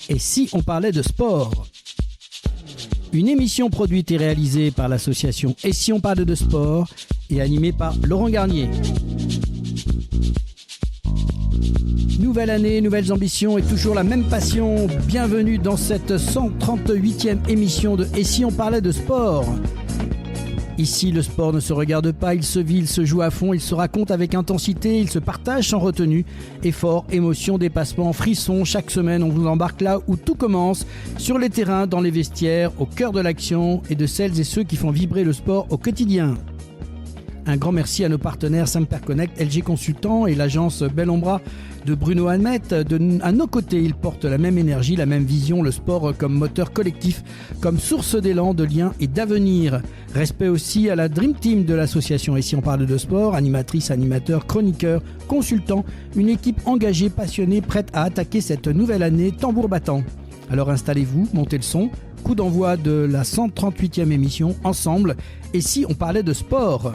Et si on parlait de sport ? Une émission produite et réalisée par l'association Et si on parlait de sport et animée par Laurent Garnier. Nouvelle année, nouvelles ambitions et toujours la même passion. Bienvenue dans cette 138e émission de Et si on parlait de sport ? Ici, le sport ne se regarde pas, il se vit, il se joue à fond, il se raconte avec intensité, il se partage sans retenue. Effort, émotion, dépassement, frisson, chaque semaine on vous embarque là où tout commence, sur les terrains, dans les vestiaires, au cœur de l'action et de celles et ceux qui font vibrer le sport au quotidien. Un grand merci à nos partenaires Samper Connect, LG Consultant et l'agence Bellombra de Bruno Hamet. À nos côtés, ils portent la même énergie, la même vision, le sport comme moteur collectif, comme source d'élan, de liens et d'avenir. Respect aussi à la Dream Team de l'association Et si on parle de sport, animatrice, animateur, chroniqueur, consultant, une équipe engagée, passionnée, prête à attaquer cette nouvelle année tambour battant. Alors installez-vous, montez le son, coup d'envoi de la 138e émission, ensemble, Et si on parlait de sport ?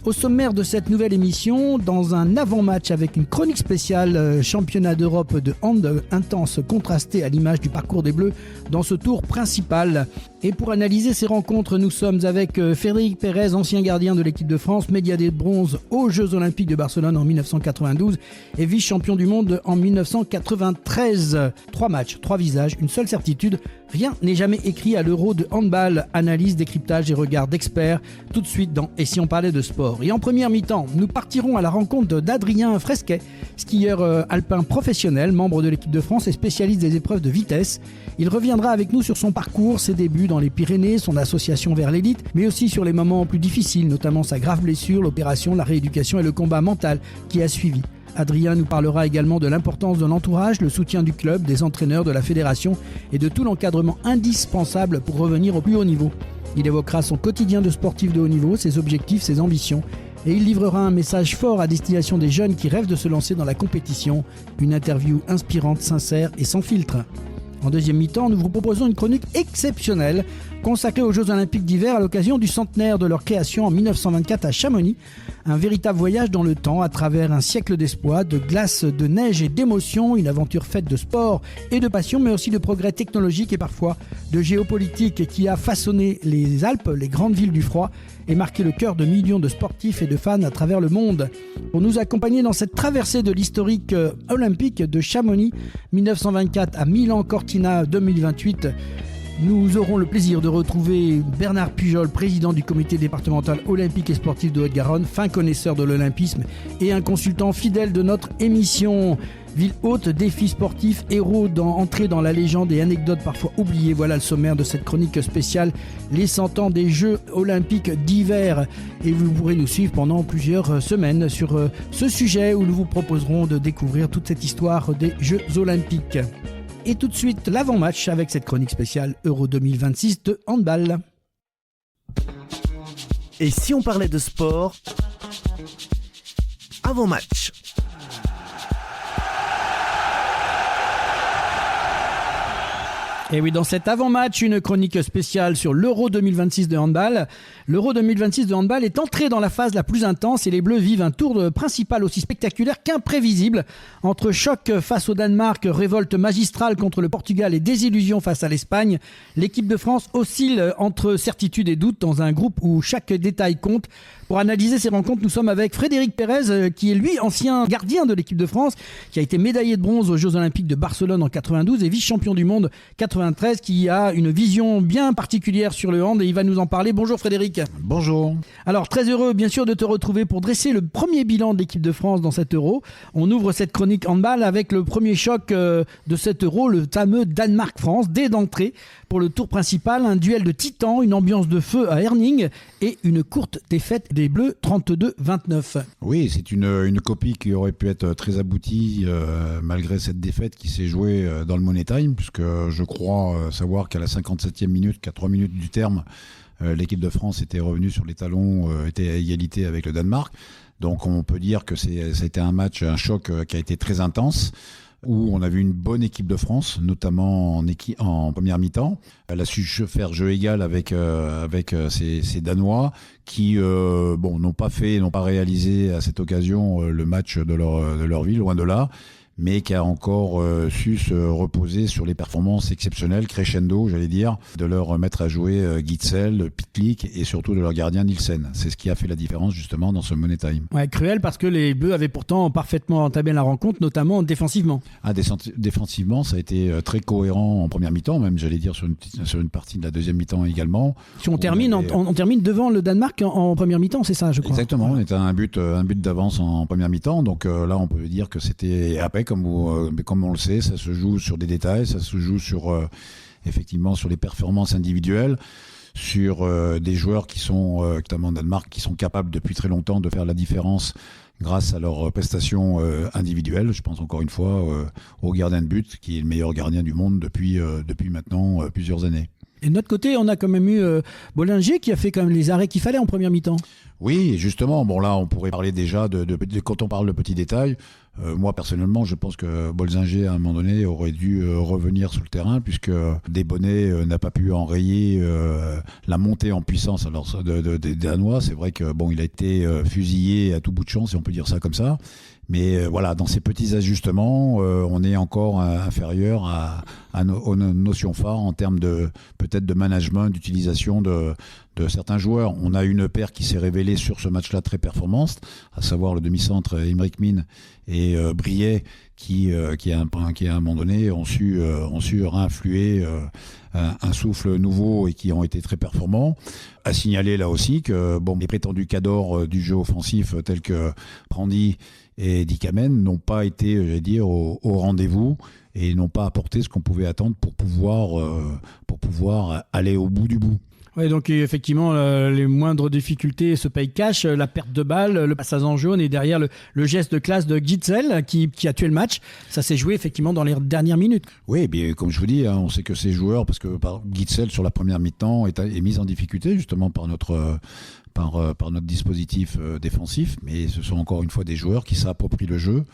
Au sommaire de cette nouvelle émission, dans un avant-match avec une chronique spéciale championnat d'Europe de hand intense contrasté à l'image du parcours des Bleus dans ce tour principal. Et pour analyser ces rencontres, nous sommes avec Frédéric Pérez, ancien gardien de l'équipe de France, médaillé de bronze aux Jeux Olympiques de Barcelone en 1992 et vice-champion du monde en 1993. 3 matchs, 3 visages, une seule certitude, rien n'est jamais écrit à l'Euro de handball. Analyse, décryptage et regard d'experts, tout de suite dans Et si on parlait de sport. Et en première mi-temps, nous partirons à la rencontre d'Adrien Fresquet, skieur alpin professionnel, membre de l'équipe de France et spécialiste des épreuves de vitesse. Il reviendra avec nous sur son parcours, ses débuts dans les Pyrénées, son association vers l'élite, mais aussi sur les moments plus difficiles, notamment sa grave blessure, l'opération, la rééducation et le combat mental qui a suivi. Adrien nous parlera également de l'importance de l'entourage, le soutien du club, des entraîneurs, de la fédération et de tout l'encadrement indispensable pour revenir au plus haut niveau. Il évoquera son quotidien de sportif de haut niveau, ses objectifs, ses ambitions. Et il livrera un message fort à destination des jeunes qui rêvent de se lancer dans la compétition. Une interview inspirante, sincère et sans filtre. En deuxième mi-temps, nous vous proposons une chronique exceptionnelle consacrée aux Jeux Olympiques d'hiver à l'occasion du centenaire de leur création en 1924 à Chamonix. Un véritable voyage dans le temps à travers un siècle d'espoir, de glace, de neige et d'émotion, une aventure faite de sport et de passion, mais aussi de progrès technologiques et parfois de géopolitique qui a façonné les Alpes, les grandes villes du froid, et marqué le cœur de millions de sportifs et de fans à travers le monde. Pour nous accompagner dans cette traversée de l'historique olympique de Chamonix 1924 à Milan-Cortina 2028, nous aurons le plaisir de retrouver Bernard Pujol, président du comité départemental olympique et sportif de Haute-Garonne, fin connaisseur de l'olympisme et un consultant fidèle de notre émission. Ville haute, défis sportifs, héros entrés dans la légende et anecdotes parfois oubliées. Voilà le sommaire de cette chronique spéciale, les 100 ans des Jeux Olympiques d'hiver. Et vous pourrez nous suivre pendant plusieurs semaines sur ce sujet où nous vous proposerons de découvrir toute cette histoire des Jeux Olympiques. Et tout de suite, l'avant-match avec cette chronique spéciale Euro 2026 de handball. Et si on parlait de sport, avant-match. Et oui, dans cet avant-match, une chronique spéciale sur l'Euro 2026 de handball. L'Euro 2026 de handball est entré dans la phase la plus intense et les Bleus vivent un tour principal aussi spectaculaire qu'imprévisible. Entre choc face au Danemark, révolte magistrale contre le Portugal et désillusion face à l'Espagne, l'équipe de France oscille entre certitude et doute dans un groupe où chaque détail compte. Pour analyser ces rencontres, nous sommes avec Frédéric Pérez, qui est lui ancien gardien de l'équipe de France, qui a été médaillé de bronze aux Jeux Olympiques de Barcelone en 92 et vice-champion du monde 93, qui a une vision bien particulière sur le hand et il va nous en parler. Bonjour Frédéric. Bonjour. Alors très heureux bien sûr de te retrouver pour dresser le premier bilan de l'équipe de France dans cet Euro. On ouvre cette chronique handball avec le premier choc de cet Euro, le fameux Danemark-France, dès d'entrée pour le tour principal, un duel de titans, une ambiance de feu à Herning et une courte défaite des Bleus 32-29. Oui, c'est une copie qui aurait pu être très aboutie malgré cette défaite qui s'est jouée dans le Money Time, puisque je crois savoir qu'à la 57e minute, qu'à 3 minutes du terme, l'équipe de France était revenue sur les talons, était à égalité avec le Danemark. Donc on peut dire que c'était un choc qui a été très intense, où on a vu une bonne équipe de France, notamment en première mi-temps. Elle a su faire jeu égal avec ces Danois qui n'ont pas réalisé à cette occasion le match de leur ville, loin de là. mais qui a encore su se reposer sur les performances exceptionnelles, crescendo, j'allais dire, de leur mettre à jouer Gitzel, Pitlick et surtout de leur gardien Nielsen. C'est ce qui a fait la différence justement dans ce Money Time. Ouais, cruel parce que les Bleus avaient pourtant parfaitement entamé la rencontre, notamment défensivement. Défensivement, ça a été très cohérent en première mi-temps, même j'allais dire sur une partie de la deuxième mi-temps également. Si on termine devant le Danemark en première mi-temps, c'est ça, je crois. Exactement, on était à un but d'avance en première mi-temps, donc là on peut dire que c'était après, comme on le sait, ça se joue sur des détails, ça se joue sur effectivement sur les performances individuelles, sur des joueurs qui sont, notamment en Danemark, qui sont capables depuis très longtemps de faire la différence grâce à leurs prestations individuelles. Je pense encore une fois au gardien de but, qui est le meilleur gardien du monde depuis maintenant plusieurs années. Et de notre côté, on a quand même eu Bollinger qui a fait quand même les arrêts qu'il fallait en première mi-temps. Oui, justement. Bon, là, on pourrait parler déjà de quand on parle de petits détails. Moi, personnellement, je pense que Bollinger, à un moment donné, aurait dû revenir sur le terrain, puisque Desbonnets n'a pas pu enrayer la montée en puissance des Danois. C'est vrai que il a été fusillé à tout bout de champ, si on peut dire ça comme ça. Mais voilà, dans ces petits ajustements, on est encore inférieur à nos notions phares en termes peut-être de management, d'utilisation de certains joueurs. On a une paire qui s'est révélée sur ce match-là très performante, à savoir le demi-centre Aymeric Min et Briet, qui à un moment donné ont su réinfluer un souffle nouveau et qui ont été très performants. À signaler là aussi que les prétendus cadors du jeu offensif tels que Prandi et Dikamen n'ont pas été, j'allais dire, au rendez-vous et n'ont pas apporté ce qu'on pouvait attendre pour pouvoir aller au bout du bout. Oui, donc effectivement, les moindres difficultés se payent cash, la perte de balle, le passage en jaune et derrière le geste de classe de Gitzel qui a tué le match. Ça s'est joué effectivement dans les dernières minutes. Oui, bien, comme je vous dis, on sait que ces joueurs, parce que Gitzel sur la première mi-temps est mis en difficulté justement par notre dispositif défensif, mais ce sont encore une fois des joueurs qui s'approprient le jeu,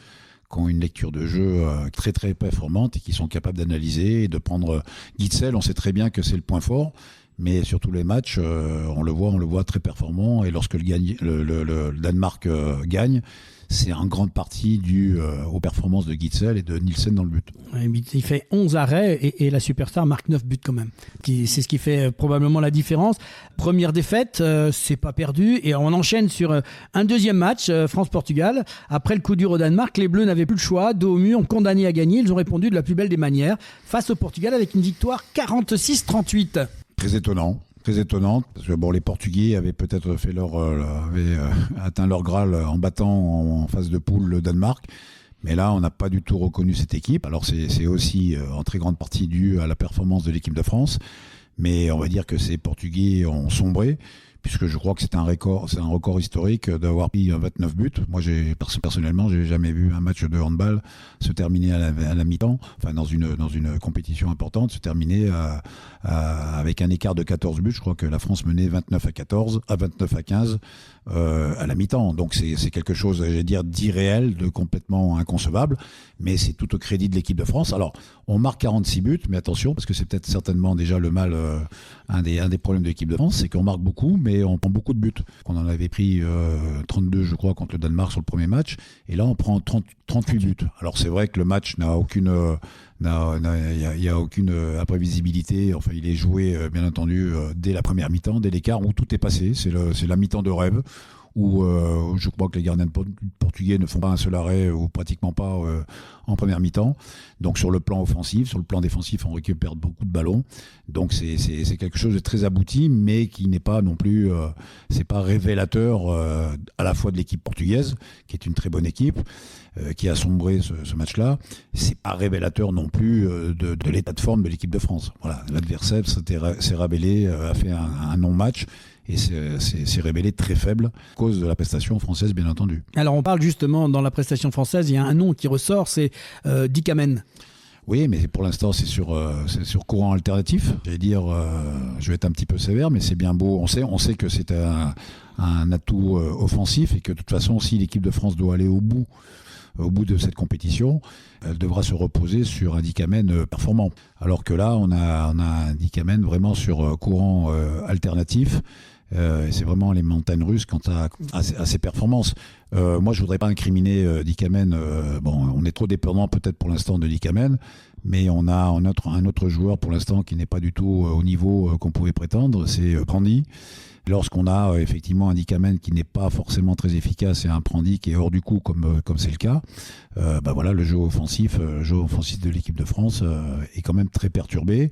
qui ont une lecture de jeu très très performante et qui sont capables d'analyser et de prendre Gitzel. On sait très bien que c'est le point fort. Mais sur tous les matchs, on le voit très performant. Et lorsque le Danemark gagne, c'est en grande partie dû aux performances de Gitzel et de Nielsen dans le but. Il fait 11 arrêts et la superstar marque 9 buts quand même. C'est ce qui fait probablement la différence. Première défaite, c'est pas perdu. Et on enchaîne sur un deuxième match, France-Portugal. Après le coup dur au Danemark, les Bleus n'avaient plus le choix. Dos au mur, condamnés à gagner. Ils ont répondu de la plus belle des manières face au Portugal avec une victoire 46-38. Très étonnante, parce que les Portugais avaient peut-être fait atteint leur Graal en battant en phase de poule le Danemark, mais là on n'a pas du tout reconnu cette équipe. Alors c'est aussi en très grande partie dû à la performance de l'équipe de France, mais on va dire que ces Portugais ont sombré, puisque je crois que c'est un record historique d'avoir pris 29 buts. Moi, personnellement, j'ai jamais vu un match de handball se terminer à la mi-temps, enfin dans une compétition importante, se terminer avec un écart de 14 buts. Je crois que la France menait 29 à 15 à la mi-temps. Donc c'est quelque chose, j'allais dire, d'irréel, de complètement inconcevable, mais c'est tout au crédit de l'équipe de France. Alors, on marque 46 buts, mais attention, parce que c'est peut-être certainement déjà le mal, un des problèmes de l'équipe de France, c'est qu'on marque beaucoup, mais on prend beaucoup de buts. On en avait pris 32, je crois, contre le Danemark sur le premier match, et là on prend 38 buts. Alors c'est vrai que le match n'a aucune... Il n'y a aucune imprévisibilité. Enfin, il est joué, bien entendu, dès la première mi-temps, dès l'écart où tout est passé. C'est la mi-temps de rêve où je crois que les gardiens portugais ne font pas un seul arrêt ou pratiquement pas en première mi-temps. Donc sur le plan offensif, sur le plan défensif, on récupère beaucoup de ballons. Donc c'est quelque chose de très abouti, mais qui n'est pas non plus, c'est pas révélateur à la fois de l'équipe portugaise, qui est une très bonne équipe, qui a sombré ce match-là. C'est pas révélateur non plus de l'état de forme de l'équipe de France. Voilà, l'adversaire s'est révélé, a fait un non-match. Et c'est révélé très faible à cause de la prestation française, bien entendu. Alors on parle justement dans la prestation française, il y a un nom qui ressort, c'est Dikamen. Oui, mais pour l'instant c'est sur courant alternatif. J'allais dire, je vais être un petit peu sévère, mais c'est bien beau. On sait que c'est un atout offensif et que de toute façon, si l'équipe de France doit aller au bout de cette compétition, elle devra se reposer sur un Dikamen performant. Alors que là, on a un Dikamen vraiment sur courant alternatif, Et c'est vraiment les montagnes russes quant à ses performances. Moi, je voudrais pas incriminer Dick Amen. On est trop dépendant peut-être pour l'instant de Dick Amen, mais on a un autre joueur pour l'instant qui n'est pas du tout au niveau qu'on pouvait prétendre, c'est Prandi. Lorsqu'on a effectivement un Dick Amen qui n'est pas forcément très efficace et un Prandi qui est hors du coup comme c'est le cas, le jeu offensif de l'équipe de France est quand même très perturbé.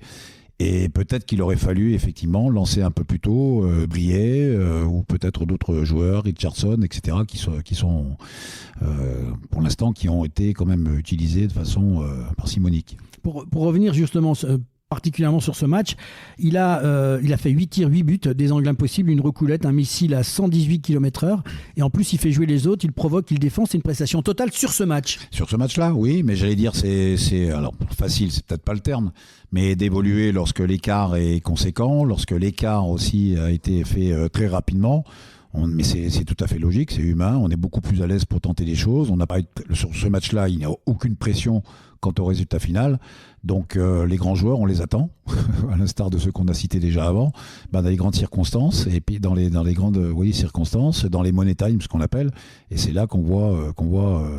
Et peut-être qu'il aurait fallu effectivement lancer un peu plus tôt Briet ou peut-être d'autres joueurs, Richardson, etc., qui sont pour l'instant qui ont été quand même utilisés de façon parcimonique. Pour revenir justement particulièrement sur ce match, il a fait 8 tirs, 8 buts, des angles impossibles, une reculette, un missile à 118 km/h, et en plus il fait jouer les autres, il provoque, il défend, c'est une prestation totale sur ce match. Sur ce match-là, oui, mais j'allais dire alors facile, c'est peut-être pas le terme, mais d'évoluer lorsque l'écart est conséquent, lorsque l'écart aussi a été fait très rapidement. Mais c'est tout à fait logique, c'est humain, on est beaucoup plus à l'aise pour tenter des choses. Sur ce match-là, il n'y a aucune pression quant au résultat final. Donc les grands joueurs, on les attend, à l'instar de ceux qu'on a cités déjà avant, dans les grandes circonstances, et puis dans les grandes circonstances, dans les money time, ce qu'on appelle, et c'est là qu'on voit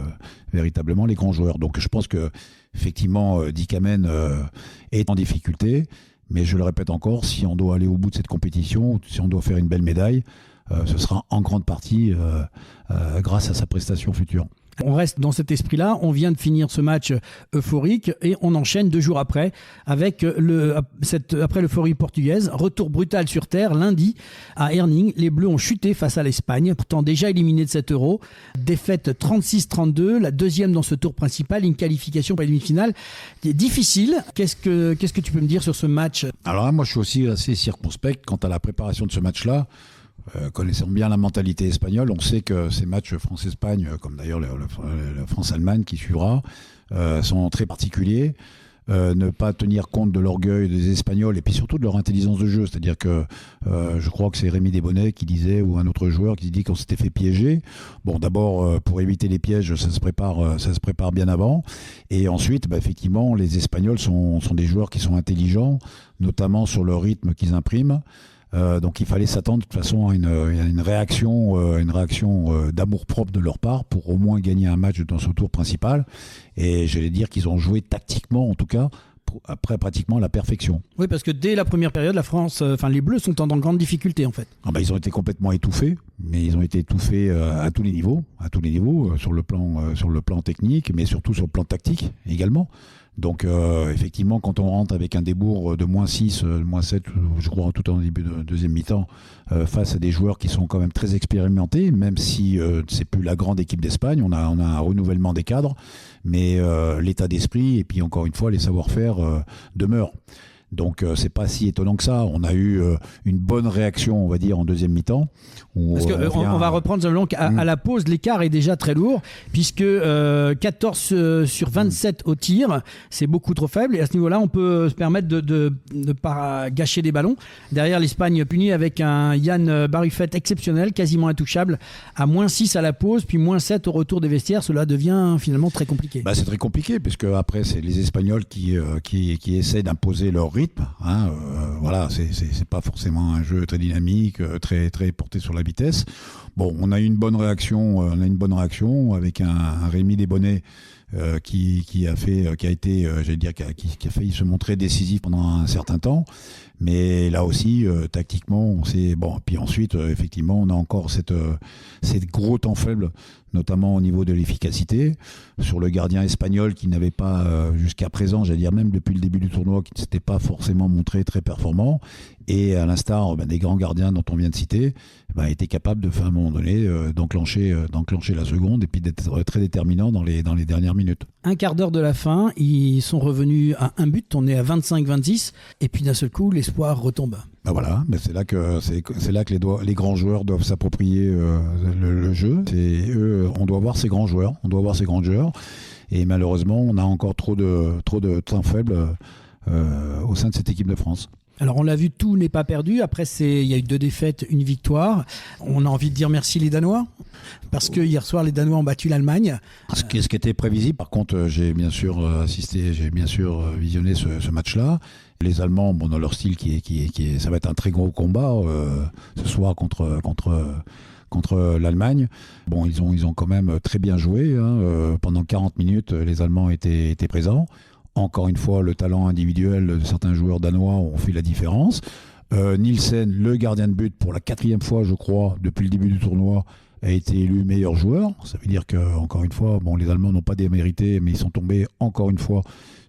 véritablement les grands joueurs. Donc je pense que effectivement, Dick Amen est en difficulté, mais je le répète encore, si on doit aller au bout de cette compétition, si on doit faire une belle médaille, ce sera en grande partie grâce à sa prestation future. On reste dans cet esprit-là, on vient de finir ce match euphorique et on enchaîne 2 jours après avec après l'euphorie portugaise. Retour brutal sur terre lundi à Herning. Les Bleus ont chuté face à l'Espagne, pourtant déjà éliminés de cet Euro. Défaite 36-32, la deuxième dans ce tour principal, une qualification pour la demi-finale difficile. Qu'est-ce que tu peux me dire sur ce match ? Alors là, moi je suis aussi assez circonspect quant à la préparation de ce match-là. Connaissant bien la mentalité espagnole, on sait que ces matchs France-Espagne, comme d'ailleurs la France-Allemagne qui suivra, sont très particuliers. Ne pas tenir compte de l'orgueil des Espagnols et puis surtout de leur intelligence de jeu. C'est-à-dire que je crois que c'est Rémi Desbonnets qui disait, ou un autre joueur qui dit qu'on s'était fait piéger. Bon, d'abord, pour éviter les pièges, ça se prépare bien avant. Et ensuite, effectivement, les Espagnols sont des joueurs qui sont intelligents, notamment sur le rythme qu'ils impriment. Donc il fallait s'attendre de toute façon à une réaction d'amour-propre de leur part pour au moins gagner un match dans ce tour principal. Et j'allais dire qu'ils ont joué tactiquement, en tout cas, après pratiquement la perfection. Oui, parce que dès la première période, les Bleus sont en grande difficulté en fait. Ils ont été complètement étouffés, mais ils ont été étouffés à tous les niveaux, sur le plan technique, mais surtout sur le plan tactique également. Donc effectivement, quand on rentre avec un débours de -6, -7, je crois tout en début de deuxième mi-temps, face à des joueurs qui sont quand même très expérimentés, même si c'est plus la grande équipe d'Espagne, on a un renouvellement des cadres, mais l'état d'esprit et puis encore une fois les savoir-faire demeurent. Donc c'est pas si étonnant que ça. On a eu une bonne réaction, on va dire, en deuxième mi-temps. Parce qu'on va reprendre simplement qu'à la pause, l'écart est déjà très lourd, puisque 14 sur 27 au tir, c'est beaucoup trop faible. Et à ce niveau-là, on peut se permettre de ne pas gâcher des ballons. Derrière, l'Espagne punie avec un Yann Barrufet exceptionnel, quasiment intouchable, à -6 à la pause, puis -7 au retour des vestiaires. Cela devient finalement très compliqué. C'est très compliqué, puisque après, c'est les Espagnols qui essaient d'imposer leur rythme. C'est pas forcément un jeu très dynamique, très porté sur la vitesse. Bon, on a eu une bonne réaction avec un Rémi Desbonnets qui a failli se montrer décisif pendant un certain temps. Mais là aussi, tactiquement, puis ensuite, effectivement, on a encore cette gros temps faible, notamment au niveau de l'efficacité, sur le gardien espagnol qui n'avait pas, jusqu'à présent, j'allais dire même depuis le début du tournoi, qui ne s'était pas forcément montré très performant. Et à l'instar des grands gardiens dont on vient de citer, était capable de, à un moment donné, d'enclencher la seconde et puis d'être très déterminant dans les dernières minutes. Un quart d'heure de la fin, ils sont revenus à un but, on est à 25-26, et puis d'un seul coup, l'espoir retombe. Mais c'est là que les grands joueurs doivent s'approprier le jeu. On doit voir ces grands joueurs. Et malheureusement, on a encore trop de temps faible au sein de cette équipe de France. Alors on l'a vu, tout n'est pas perdu. Après, il y a eu 2 défaites, 1 victoire. On a envie de dire merci les Danois, parce que hier soir, les Danois ont battu l'Allemagne. Ce qui était prévisible. Par contre, j'ai bien sûr visionné ce match-là. Les Allemands, bon, dans leur style, ça va être un très gros combat ce soir contre l'Allemagne. Bon, ils ont quand même très bien joué. Pendant 40 minutes, les Allemands étaient présents. Encore une fois, le talent individuel de certains joueurs danois ont fait la différence. Nielsen, le gardien de but, pour la 4e fois, je crois, depuis le début du tournoi, a été élu meilleur joueur. Ça veut dire que, encore une fois, bon, les Allemands n'ont pas démérité, mais ils sont tombés encore une fois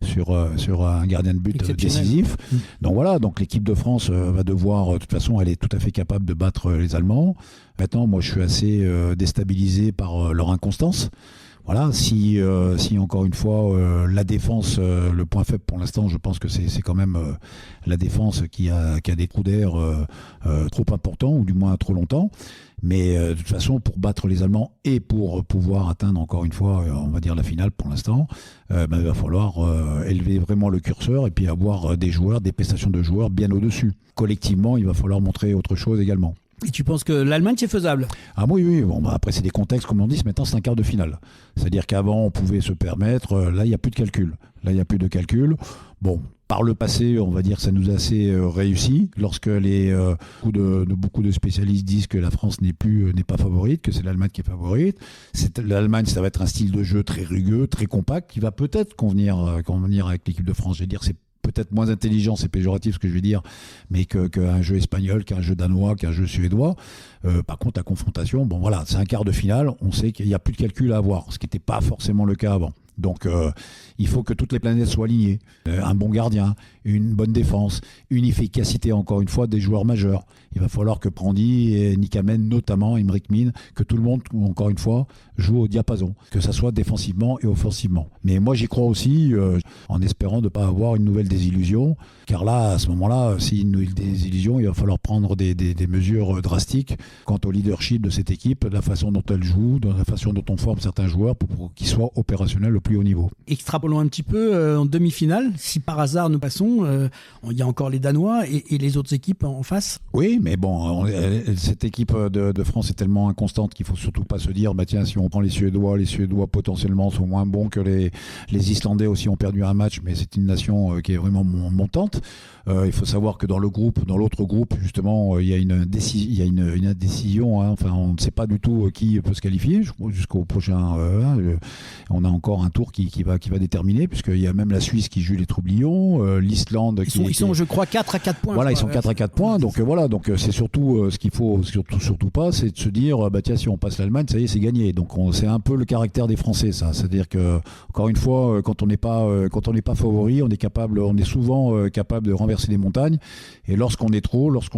sur un gardien de but décisif. Donc voilà, donc l'équipe de France va devoir, de toute façon, elle est tout à fait capable de battre les Allemands. Maintenant, moi, je suis assez déstabilisé par leur inconstance. Voilà, si encore une fois la défense, le point faible pour l'instant, je pense que c'est quand même la défense qui a des trous d'air trop importants, ou du moins trop longtemps. Mais de toute façon, pour battre les Allemands et pour pouvoir atteindre encore une fois, on va dire la finale pour l'instant, il va falloir élever vraiment le curseur et puis avoir des prestations de joueurs bien au-dessus. Collectivement, il va falloir montrer autre chose également. Et tu penses que l'Allemagne, c'est faisable? Ah oui. Bon, après, c'est des contextes, comme on dit, maintenant, c'est un quart de finale. C'est-à-dire qu'avant, on pouvait se permettre. Là, il n'y a plus de calcul. Bon, par le passé, on va dire, ça nous a assez réussi. Lorsque beaucoup de spécialistes disent que la France n'est pas favorite, que c'est l'Allemagne qui est favorite. L'Allemagne, ça va être un style de jeu très rugueux, très compact, qui va peut-être convenir avec l'équipe de France. Je vais dire, c'est peut-être moins intelligent, c'est péjoratif ce que je vais dire, mais qu'un jeu espagnol, qu'un jeu danois, qu'un jeu suédois. Par contre, la confrontation, bon voilà, c'est un quart de finale, on sait qu'il n'y a plus de calcul à avoir, ce qui n'était pas forcément le cas avant. Donc il faut que toutes les planètes soient alignées. Un bon gardien, une bonne défense, une efficacité encore une fois des joueurs majeurs. Il va falloir que Prandi et Nikamen, notamment Emric Min, que tout le monde, encore une fois, joue au diapason. Que ça soit défensivement et offensivement. Mais moi j'y crois aussi, en espérant de ne pas avoir une nouvelle désillusion. Car là, à ce moment-là, s'il y a une nouvelle désillusion, il va falloir prendre des mesures drastiques quant au leadership de cette équipe, de la façon dont elle joue, de la façon dont on forme certains joueurs pour qu'ils soient opérationnels au plus haut niveau. Extrapolons un petit peu en demi-finale, si par hasard nous passons, il y a encore les Danois et les autres équipes en face. Oui, mais bon, cette équipe de France est tellement inconstante qu'il ne faut surtout pas se dire, bah tiens, si on prend les Suédois potentiellement sont moins bons que les Islandais aussi ont perdu un match, mais c'est une nation qui est vraiment montante. Il faut savoir que dans l'autre groupe, justement, il y a une indécision. Enfin, on ne sait pas du tout qui peut se qualifier jusqu'au prochain. On a encore un tour qui va déterminer, puisqu'il y a même la Suisse qui joue les Troublions, l'Islande. Ils sont, je crois, 4 à 4 points. Voilà, ils sont 4 à 4 points. Donc voilà, donc c'est surtout ce qu'il faut surtout pas, c'est de se dire, bah tiens, si on passe l'Allemagne, ça y est, c'est gagné. Donc c'est un peu le caractère des Français, ça. C'est-à-dire que, encore une fois, quand on n'est pas favori, on est souvent capable de renverser des montagnes. Et lorsqu'on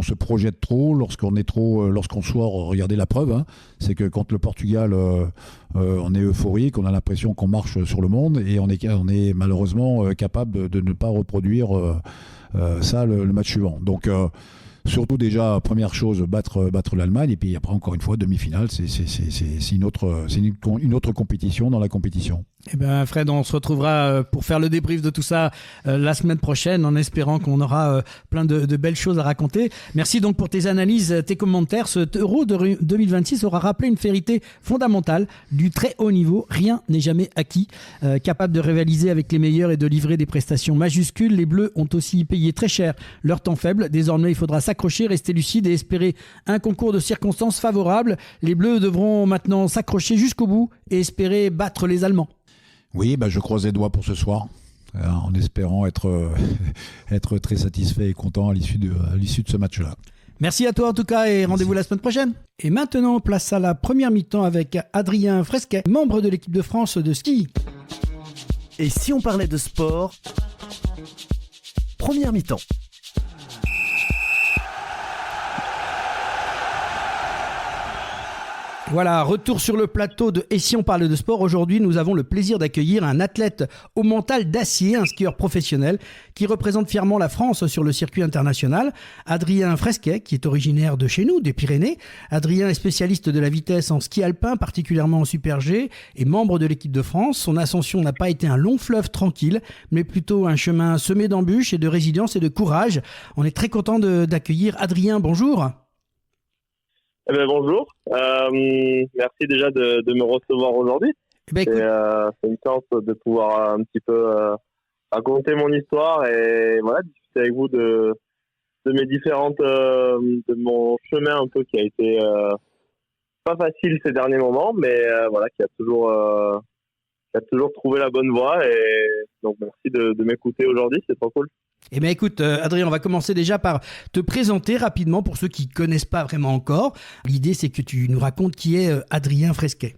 se projette trop, lorsqu'on soit, regardez la preuve, c'est que quand le Portugal, on est euphorique, on a l'impression qu'on marche sur le monde, et on est malheureusement capable de ne pas reproduire ça le match suivant. Donc surtout déjà, première chose, battre l'Allemagne, et puis après encore une fois, demi-finale, c'est une autre compétition dans la compétition. Eh bien Fred, on se retrouvera pour faire le débrief de tout ça la semaine prochaine, en espérant qu'on aura plein de belles choses à raconter. Merci donc pour tes analyses, tes commentaires. Ce Euro de 2026 aura rappelé une vérité fondamentale du très haut niveau. Rien n'est jamais acquis. Capable de rivaliser avec les meilleurs et de livrer des prestations majuscules, les Bleus ont aussi payé très cher leur temps faible. Désormais, il faudra s'accrocher, rester lucide et espérer un concours de circonstances favorables. Les Bleus devront maintenant s'accrocher jusqu'au bout et espérer battre les Allemands. Oui, je croise les doigts pour ce soir, en espérant être très satisfait et content à l'issue de ce match-là. Merci à toi en tout cas et rendez-vous la semaine prochaine. Et maintenant, place à la première mi-temps avec Adrien Fresquet, membre de l'équipe de France de ski. Et si on parlait de sport, première mi-temps. Voilà, retour sur le plateau de Et si on parlait de sport. Aujourd'hui, nous avons le plaisir d'accueillir un athlète au mental d'acier, un skieur professionnel qui représente fièrement la France sur le circuit international. Adrien Fresquet, qui est originaire de chez nous, des Pyrénées. Adrien est spécialiste de la vitesse en ski alpin, particulièrement en Super G, et membre de l'équipe de France. Son ascension n'a pas été un long fleuve tranquille, mais plutôt un chemin semé d'embûches et de résilience et de courage. On est très content d'accueillir Adrien. Bonjour. Eh ben, bonjour, merci déjà de me recevoir aujourd'hui. Écoute... C'est une chance de pouvoir un petit peu raconter mon histoire et voilà, discuter avec vous de mes différentes, de mon chemin un peu qui a été pas facile ces derniers moments, mais voilà, qui a toujours trouvé la bonne voie et donc merci de m'écouter aujourd'hui, c'est trop cool. Eh bien écoute, Adrien, on va commencer déjà par te présenter rapidement pour ceux qui ne connaissent pas vraiment encore. L'idée, c'est que tu nous racontes qui est Adrien Fresquet.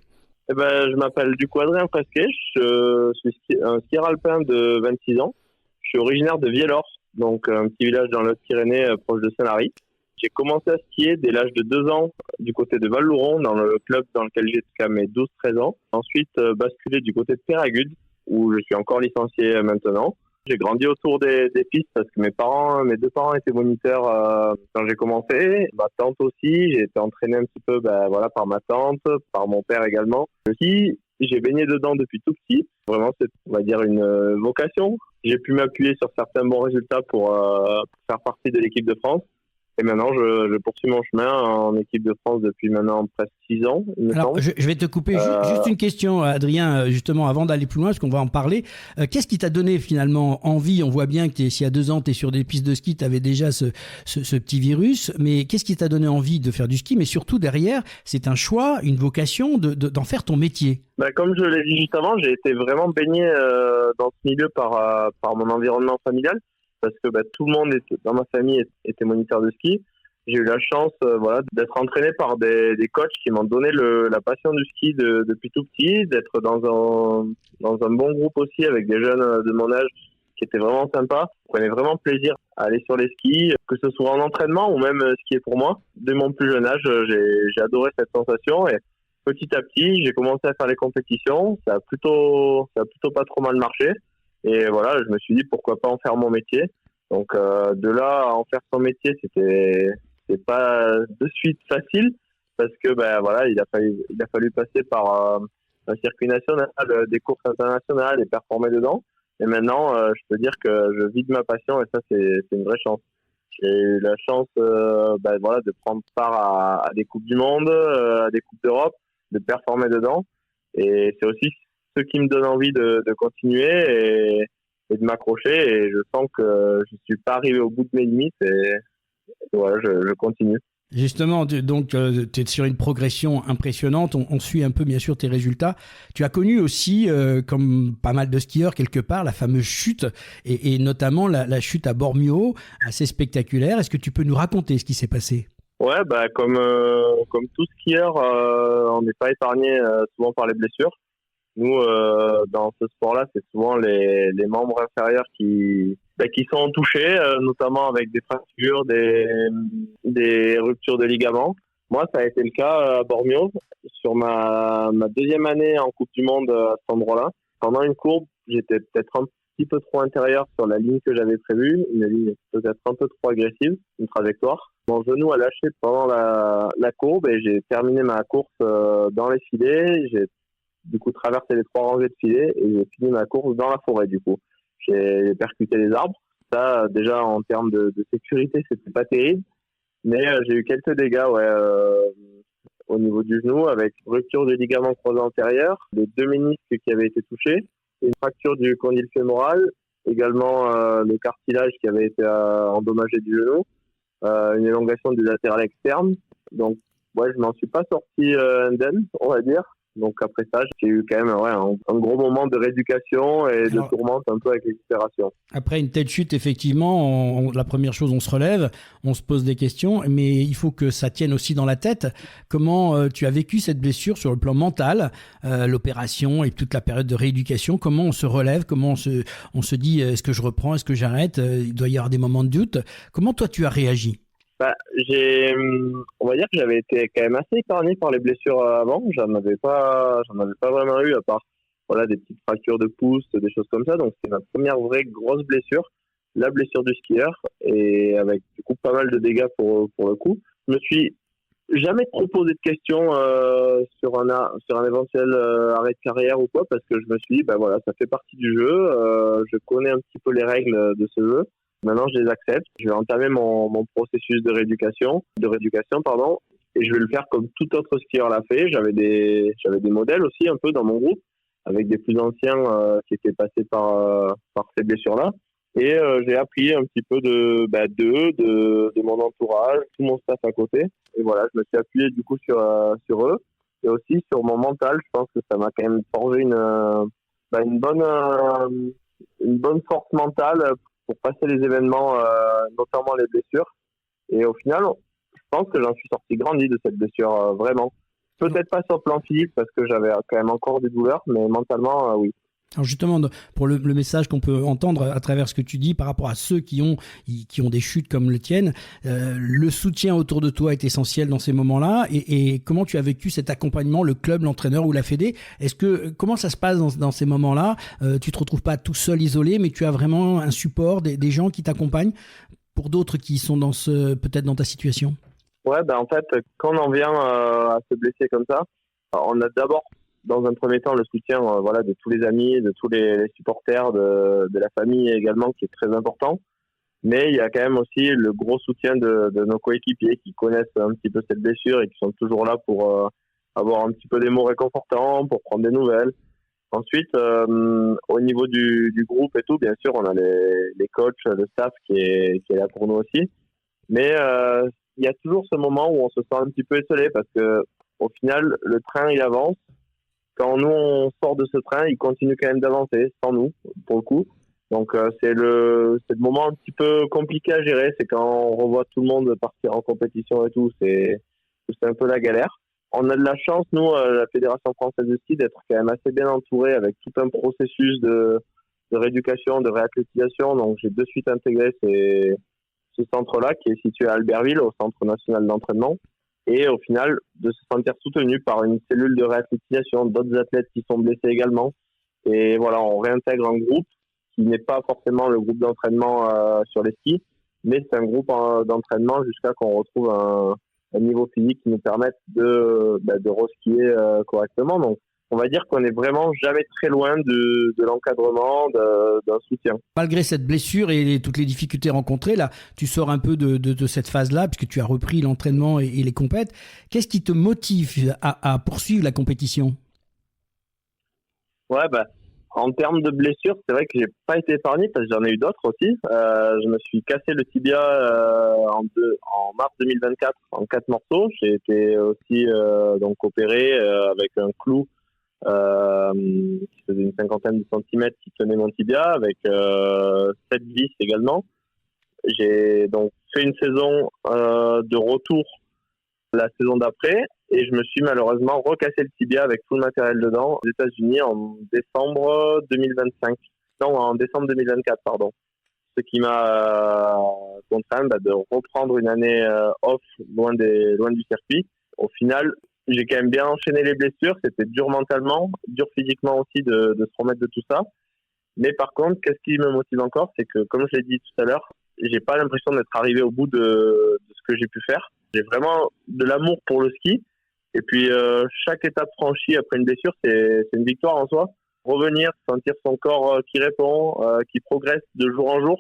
Eh ben, je m'appelle du coup Adrien Fresquet, je suis un skieur alpin de 26 ans. Je suis originaire de Vielor, donc un petit village dans les Pyrénées proche de Saint-Lary. J'ai commencé à skier dès l'âge de 2 ans du côté de Val-Louron, dans le club dans lequel j'ai jusqu'à mes 12-13 ans. Ensuite, basculé du côté de Péragude, où je suis encore licencié maintenant. J'ai grandi autour des pistes parce que mes deux parents étaient moniteurs quand j'ai commencé. Ma tante aussi, j'ai été entraîné un petit peu par ma tante, par mon père également. Aussi, j'ai baigné dedans depuis tout petit. Vraiment, c'est, on va dire, une vocation. J'ai pu m'appuyer sur certains bons résultats pour faire partie de l'équipe de France. Et maintenant, je poursuis mon chemin en équipe de France depuis maintenant presque 6 ans. Alors, je vais te couper juste une question, Adrien, justement, avant d'aller plus loin, parce qu'on va en parler. Qu'est-ce qui t'a donné finalement envie? On voit bien que s'il y a 2 ans, tu es sur des pistes de ski, tu avais déjà ce petit virus. Mais qu'est-ce qui t'a donné envie de faire du ski? Mais surtout, derrière, c'est un choix, une vocation d'en faire ton métier. Comme je l'ai dit juste avant, j'ai été vraiment baigné dans ce milieu par mon environnement familial. Parce que tout le monde dans ma famille était moniteur de ski. J'ai eu la chance d'être entraîné par des coachs qui m'ont donné la passion du ski depuis tout petit, d'être dans un bon groupe aussi avec des jeunes de mon âge qui étaient vraiment sympas. Je prenais vraiment plaisir à aller sur les skis, que ce soit en entraînement ou même skier pour moi. Dès mon plus jeune âge, j'ai adoré cette sensation et petit à petit, j'ai commencé à faire les compétitions. Ça a plutôt pas trop mal marché. Et voilà, je me suis dit pourquoi pas en faire mon métier. Donc de là à en faire son métier, c'est pas de suite facile parce que il a fallu passer par un circuit national, des courses internationales et performer dedans. Et maintenant, je peux dire que je vis de ma passion et ça c'est une vraie chance. J'ai eu la chance de prendre part à des coupes du monde, à des coupes d'Europe, de performer dedans. Et c'est aussi ce qui me donne envie de continuer et de m'accrocher. Et je sens que je suis pas arrivé au bout de mes limites et voilà, je continue. Justement, donc tu es sur une progression impressionnante. On suit un peu, bien sûr, tes résultats. Tu as connu aussi, comme pas mal de skieurs, quelque part, la fameuse chute et notamment la chute à Bormio, assez spectaculaire. Est-ce que tu peux nous raconter ce qui s'est passé ? Ouais, comme tout skieur, on n'est pas épargné souvent par les blessures. Nous, dans ce sport-là, c'est souvent les membres inférieurs qui sont touchés, notamment avec des fractures, des ruptures de ligaments. Moi, ça a été le cas à Bormio, sur ma deuxième année en Coupe du Monde à cet endroit-là. Pendant une courbe, j'étais peut-être un petit peu trop intérieur sur la ligne que j'avais prévue, une ligne peut-être un peu trop agressive, une trajectoire. Mon genou a lâché pendant la courbe et j'ai terminé ma course dans les filets. J'ai du coup traversé les 3 rangées de filets et j'ai fini ma course dans la forêt du coup. J'ai percuté les arbres. Ça, déjà en termes de sécurité, c'était pas terrible. Mais j'ai eu quelques dégâts au niveau du genou avec rupture du ligament croisé antérieur, les 2 ménisques qui avaient été touchés, une fracture du condyle fémoral, également le cartilage qui avait été endommagé du genou, une élongation du latéral externe. Donc, je m'en suis pas sorti indemne, on va dire. Donc après ça, j'ai eu quand même un gros moment de rééducation et de tourmente un peu avec l'expiration. Après une telle chute, effectivement, la première chose, on se relève, on se pose des questions, mais il faut que ça tienne aussi dans la tête. Comment tu as vécu cette blessure sur le plan mental, l'opération et toute la période de rééducation? Comment on se relève? Comment on se dit, est-ce que je reprends? Est-ce que j'arrête? Il doit y avoir des moments de doute. Comment toi, tu as réagi? On va dire que j'avais été quand même assez épargné par les blessures avant. J'en avais pas vraiment eu, à part voilà, des petites fractures de pouce, des choses comme ça. Donc, c'est ma première vraie grosse blessure, la blessure du skieur, et avec du coup pas mal de dégâts pour le coup. Je me suis jamais trop posé de questions sur un éventuel arrêt de carrière ou quoi, parce que je me suis dit, ben voilà, ça fait partie du jeu. Je connais un petit peu les règles de ce jeu. Maintenant, je les accepte. Je vais entamer mon processus de rééducation, pardon, et je vais le faire comme tout autre skieur l'a fait. J'avais des modèles aussi un peu dans mon groupe, avec des plus anciens qui étaient passés par ces blessures-là. Et j'ai appris un petit peu de mon entourage, tout mon staff à côté. Et voilà, je me suis appuyé du coup sur eux, et aussi sur mon mental. Je pense que ça m'a quand même forgé une bonne force mentale pour passer les événements, notamment les blessures. Et au final, je pense que j'en suis sorti grandi de cette blessure, vraiment. Peut-être pas sur le plan physique, parce que j'avais quand même encore des douleurs, mais mentalement, oui. Alors justement, pour le message qu'on peut entendre à travers ce que tu dis par rapport à ceux qui ont des chutes comme le tienne, le soutien autour de toi est essentiel dans ces moments-là. Et comment tu as vécu cet accompagnement, le club, l'entraîneur ou la fédé? Comment ça se passe dans ces moments-là? Tu te retrouves pas tout seul, isolé, mais tu as vraiment un support, des gens qui t'accompagnent pour d'autres qui sont peut-être dans ta situation? Ouais, en fait, quand on en vient à se blesser comme ça, on a d'abord, dans un premier temps, le soutien de tous les amis, de tous les supporters, de la famille également, qui est très important. Mais il y a quand même aussi le gros soutien de nos coéquipiers qui connaissent un petit peu cette blessure et qui sont toujours là pour avoir un petit peu des mots réconfortants, pour prendre des nouvelles. Ensuite, au niveau du groupe et tout, bien sûr, on a les coachs, le staff qui est là pour nous aussi. Mais il y a toujours ce moment où on se sent un petit peu isolé, parce que au final, le train il avance. Quand nous on sort de ce train, il continue quand même d'avancer sans nous, pour le coup. Donc c'est le moment un petit peu compliqué à gérer. C'est quand on revoit tout le monde partir en compétition et tout, c'est un peu la galère. On a de la chance, nous, la Fédération française de ski, d'être quand même assez bien entouré avec tout un processus de rééducation, de réathlétisation. Donc j'ai de suite intégré ce centre-là qui est situé à Albertville, au Centre national d'entraînement. Et au final, de se sentir soutenu par une cellule de réathlétisation, d'autres athlètes qui sont blessés également. Et voilà, on réintègre un groupe qui n'est pas forcément le groupe d'entraînement sur les skis, mais c'est un groupe d'entraînement jusqu'à qu'on retrouve un niveau physique qui nous permette de reskier correctement. Donc, on va dire qu'on est vraiment jamais très loin de l'encadrement, d'un soutien. Malgré cette blessure et toutes les difficultés rencontrées, là, tu sors un peu de cette phase-là, puisque tu as repris l'entraînement et les compètes. Qu'est-ce qui te motive à poursuivre la compétition? Ouais, en termes de blessures, c'est vrai que j'ai pas été épargné, parce que j'en ai eu d'autres aussi. Je me suis cassé le tibia en mars 2024 en 4 morceaux. J'ai été aussi donc opéré avec un clou qui faisait une cinquantaine de centimètres qui tenait mon tibia, avec 7 vis également. J'ai donc fait une saison de retour la saison d'après, et je me suis malheureusement recassé le tibia avec tout le matériel dedans aux États-Unis en décembre 2025. Non, en décembre 2024, pardon. Ce qui m'a contraint de reprendre une année off loin du circuit. Au final, j'ai quand même bien enchaîné les blessures. C'était dur mentalement, dur physiquement aussi de se remettre de tout ça. Mais par contre, qu'est-ce qui me motive encore, c'est que, comme je l'ai dit tout à l'heure, j'ai pas l'impression d'être arrivé au bout de ce que j'ai pu faire. J'ai vraiment de l'amour pour le ski. Et puis, chaque étape franchie après une blessure, c'est une victoire en soi. Revenir, sentir son corps qui répond, qui progresse de jour en jour,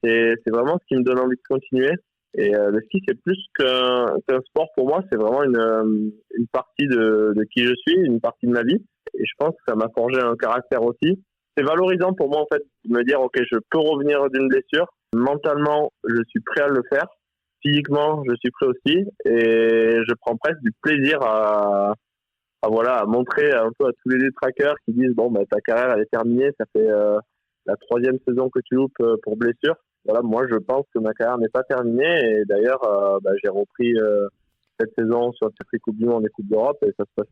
c'est vraiment ce qui me donne envie de continuer. Et le ski, c'est plus qu'un sport pour moi. C'est vraiment une partie de qui je suis, une partie de ma vie. Et je pense que ça m'a forgé un caractère aussi. C'est valorisant pour moi, en fait, de me dire, OK, je peux revenir d'une blessure. Mentalement, je suis prêt à le faire. Physiquement, je suis prêt aussi. Et je prends presque du plaisir à montrer un peu à tous les détraqueurs qui disent, ta carrière, elle est terminée. Ça fait la 3e saison que tu loupes pour blessure. Voilà, moi, je pense que ma carrière n'est pas terminée. Et d'ailleurs, j'ai repris cette saison sur le circuit Coupe du Monde et Coupe d'Europe, et ça se passe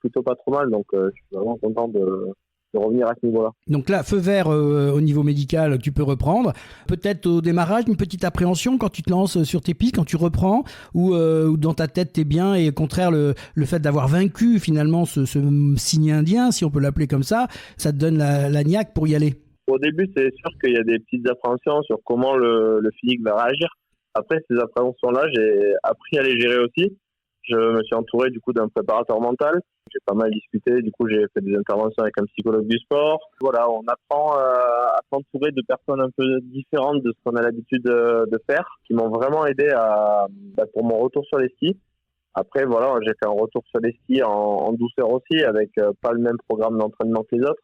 plutôt pas trop mal. Donc, je suis vraiment content de revenir à ce niveau-là. Donc là, feu vert au niveau médical, tu peux reprendre. Peut-être au démarrage, une petite appréhension quand tu te lances sur tes pistes, quand tu reprends, ou dans ta tête, t'es bien, et au contraire, le fait d'avoir vaincu finalement ce signe indien, si on peut l'appeler comme ça te donne la niaque pour y aller. Au début, c'est sûr qu'il y a des petites appréhensions sur comment le physique va réagir. Après, ces appréhensions-là, j'ai appris à les gérer aussi. Je me suis entouré du coup d'un préparateur mental. J'ai pas mal discuté. Du coup, j'ai fait des interventions avec un psychologue du sport. Voilà, on apprend à s'entourer de personnes un peu différentes de ce qu'on a l'habitude de faire, qui m'ont vraiment aidé pour mon retour sur les skis. Après, voilà, j'ai fait un retour sur les skis en douceur aussi, avec pas le même programme d'entraînement que les autres.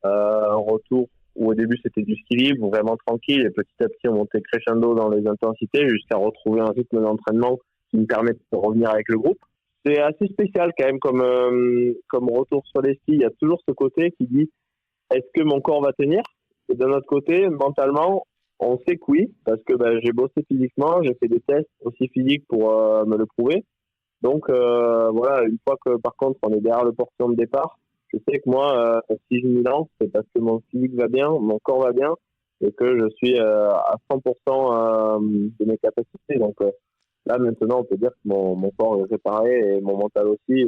Un retour où au début c'était du ski libre, vraiment tranquille, et petit à petit on montait crescendo dans les intensités jusqu'à retrouver un rythme d'entraînement qui me permet de revenir avec le groupe. C'est assez spécial quand même comme retour sur les skis. Il y a toujours ce côté qui dit est-ce que mon corps va tenir? Et d'un autre côté, mentalement, on sait que oui, parce que j'ai bossé physiquement, j'ai fait des tests aussi physiques pour me le prouver. Donc voilà, une fois que par contre on est derrière le portillon de départ, je sais que moi, si je m'y lance, c'est parce que mon physique va bien, mon corps va bien, et que je suis à 100% de mes capacités. Donc là, maintenant, on peut dire que mon corps est réparé et mon mental aussi.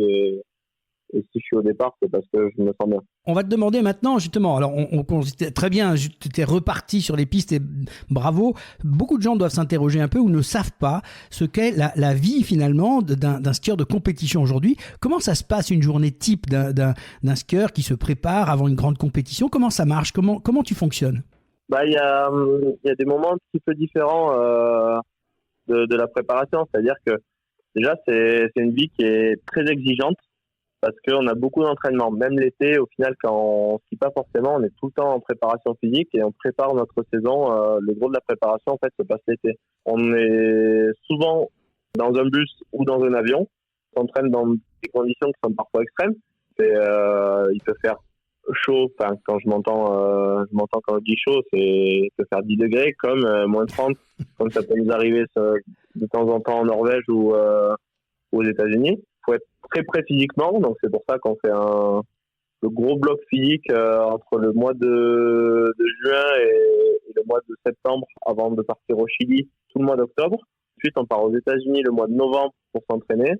Et si je suis au départ, c'est parce que je me sens bien. On va te demander maintenant, justement, alors c'était très bien, tu étais reparti sur les pistes et bravo. Beaucoup de gens doivent s'interroger un peu ou ne savent pas ce qu'est la vie finalement d'un skieur de compétition aujourd'hui. Comment ça se passe une journée type d'un skieur qui se prépare avant une grande compétition? Comment ça marche? Comment tu fonctionnes? Il y a des moments un petit peu différents de la préparation. C'est-à-dire que déjà, c'est une vie qui est très exigeante, parce qu'on a beaucoup d'entraînement. Même l'été, au final, quand on skie pas forcément, on est tout le temps en préparation physique et on prépare notre saison. Le gros de la préparation, en fait, se passe l'été. On est souvent dans un bus ou dans un avion. On s'entraîne dans des conditions qui sont parfois extrêmes. Il peut faire chaud, quand je m'entends quand je dis chaud, il peut faire 10 degrés, comme moins 30, comme ça peut nous arriver de temps en temps en Norvège ou aux États-Unis. Il faut être très près physiquement, donc c'est pour ça qu'on fait le gros bloc physique entre le mois de juin et le mois de septembre avant de partir au Chili tout le mois d'octobre. Ensuite, on part aux États-Unis le mois de novembre pour s'entraîner,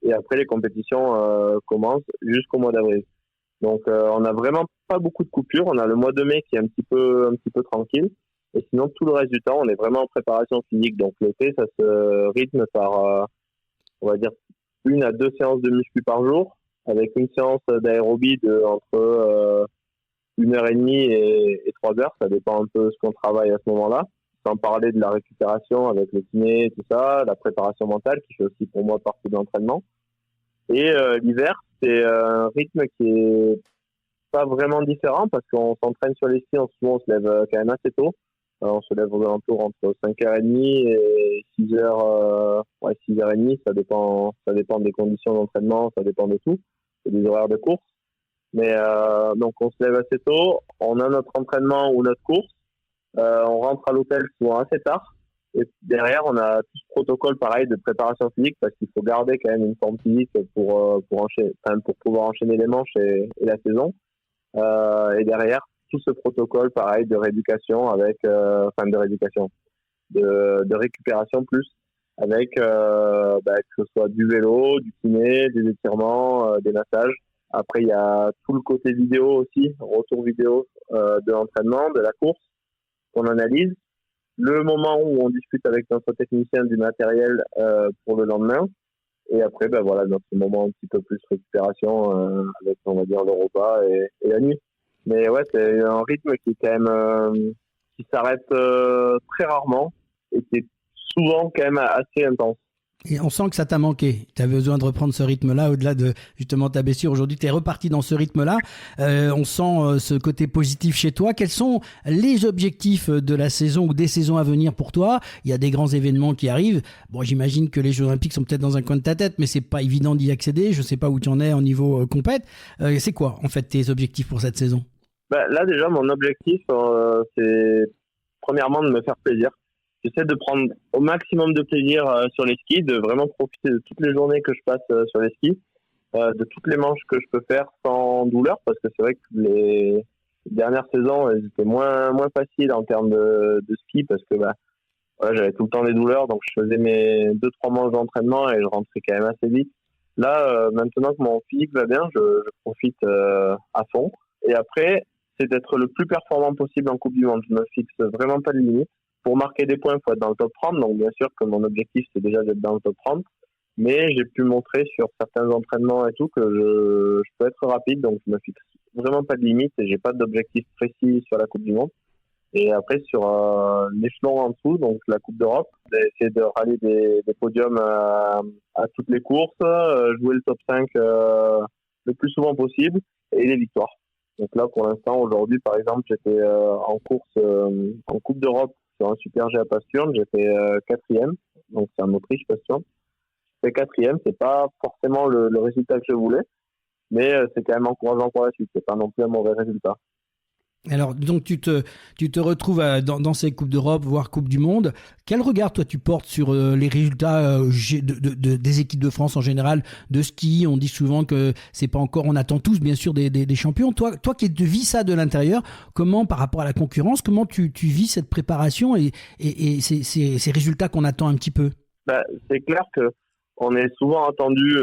et après les compétitions commencent jusqu'au mois d'avril. Donc on n'a vraiment pas beaucoup de coupures. On a le mois de mai qui est un petit peu tranquille, et sinon tout le reste du temps on est vraiment en préparation physique. Donc l'été, ça se rythme par on va dire 1 à 2 séances de muscu par jour, avec une séance d'aérobie entre 1h30 et 3h. Ça dépend un peu ce qu'on travaille à ce moment-là. Sans parler de la récupération avec le kiné et tout ça, la préparation mentale qui fait aussi pour moi partie de l'entraînement. Et l'hiver, c'est un rythme qui est pas vraiment différent, parce qu'on s'entraîne sur les skis. Souvent, on se lève quand même assez tôt. On se lève aux alentours entre 5h30 et 6h, 6h30. Ça dépend des conditions d'entraînement, ça dépend de tout. C'est des horaires de course. Mais donc, on se lève assez tôt. On a notre entraînement ou notre course. On rentre à l'hôtel souvent assez tard. Et derrière, on a tout ce protocole pareil de préparation physique, parce qu'il faut garder quand même une forme physique pour pouvoir enchaîner les manches et la saison. Et derrière, tout ce protocole pareil de rééducation de récupération plus, avec que ce soit du vélo, du kiné, des étirements, des massages. Après, il y a tout le côté vidéo aussi, retour vidéo de l'entraînement, de la course qu'on analyse. Le moment où on discute avec notre technicien du matériel pour le lendemain. Et après, notre moment un petit peu plus récupération avec, on va dire, le repas et la nuit. Mais ouais, c'est un rythme qui est quand même qui s'arrête très rarement et qui est souvent quand même assez intense. Et on sent que ça t'a manqué. Tu as besoin de reprendre ce rythme-là au-delà de justement ta blessure. Aujourd'hui, tu es reparti dans ce rythme-là. On sent ce côté positif chez toi. Quels sont les objectifs de la saison ou des saisons à venir pour toi? Il y a des grands événements qui arrivent. Bon, j'imagine que les Jeux Olympiques sont peut-être dans un coin de ta tête, mais c'est pas évident d'y accéder. Je sais pas où tu en es au niveau compète. C'est quoi, en fait, tes objectifs pour cette saison? Là, déjà, mon objectif, c'est premièrement de me faire plaisir. J'essaie de prendre au maximum de plaisir sur les skis, de vraiment profiter de toutes les journées que je passe sur les skis. de toutes les manches que je peux faire sans douleur, parce que c'est vrai que les dernières saisons, elles étaient moins faciles en termes de ski, parce que voilà, j'avais tout le temps des douleurs, donc je faisais mes 2-3 manches d'entraînement et je rentrais quand même assez vite. Là, maintenant que mon physique va bien, je profite à fond. Et après, c'est d'être le plus performant possible en Coupe du Monde. Je me fixe vraiment pas de limite. Pour marquer des points, il faut être dans le top 30. Donc, bien sûr que mon objectif, c'est déjà d'être dans le top 30. Mais j'ai pu montrer sur certains entraînements et tout que je peux être rapide. Donc, je me fixe vraiment pas de limite et j'ai pas d'objectif précis sur la Coupe du Monde. Et après, sur l'échelon en dessous, donc la Coupe d'Europe, d'essayer de rallier des podiums à toutes les courses, jouer le top 5 le plus souvent possible et les victoires. Donc là, pour l'instant, aujourd'hui, par exemple, j'étais en course en Coupe d'Europe sur un Super G à Pasturne. J'ai fait 4e, donc c'est en Autriche, Pasturne. J'ai fait 4e, c'est pas forcément le résultat que je voulais, mais c'est quand même encourageant pour la suite. C'est pas non plus un mauvais résultat. Alors, donc, tu te retrouves dans ces Coupes d'Europe, voire Coupe du Monde. Quel regard, toi, tu portes sur les résultats des équipes de France en général, de ski? On dit souvent que c'est pas encore, on attend tous, bien sûr, des champions. Toi qui vis ça de l'intérieur, comment, par rapport à la concurrence, comment tu vis cette préparation et ces résultats qu'on attend un petit peu? C'est clair que on est souvent attendu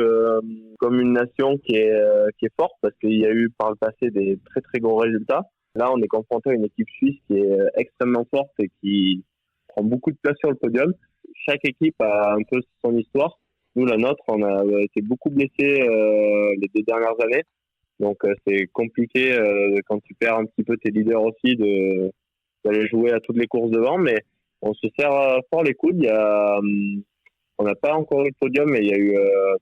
comme une nation qui est forte, parce qu'il y a eu par le passé des très très gros résultats. Là, on est confronté à une équipe suisse qui est extrêmement forte et qui prend beaucoup de place sur le podium. Chaque équipe a un peu son histoire. Nous, la nôtre, on a été beaucoup blessés les 2 dernières années. Donc, c'est compliqué quand tu perds un petit peu tes leaders aussi d'aller jouer à toutes les courses devant. Mais on se serre fort les coudes. On n'a pas encore eu de podium, mais il y a eu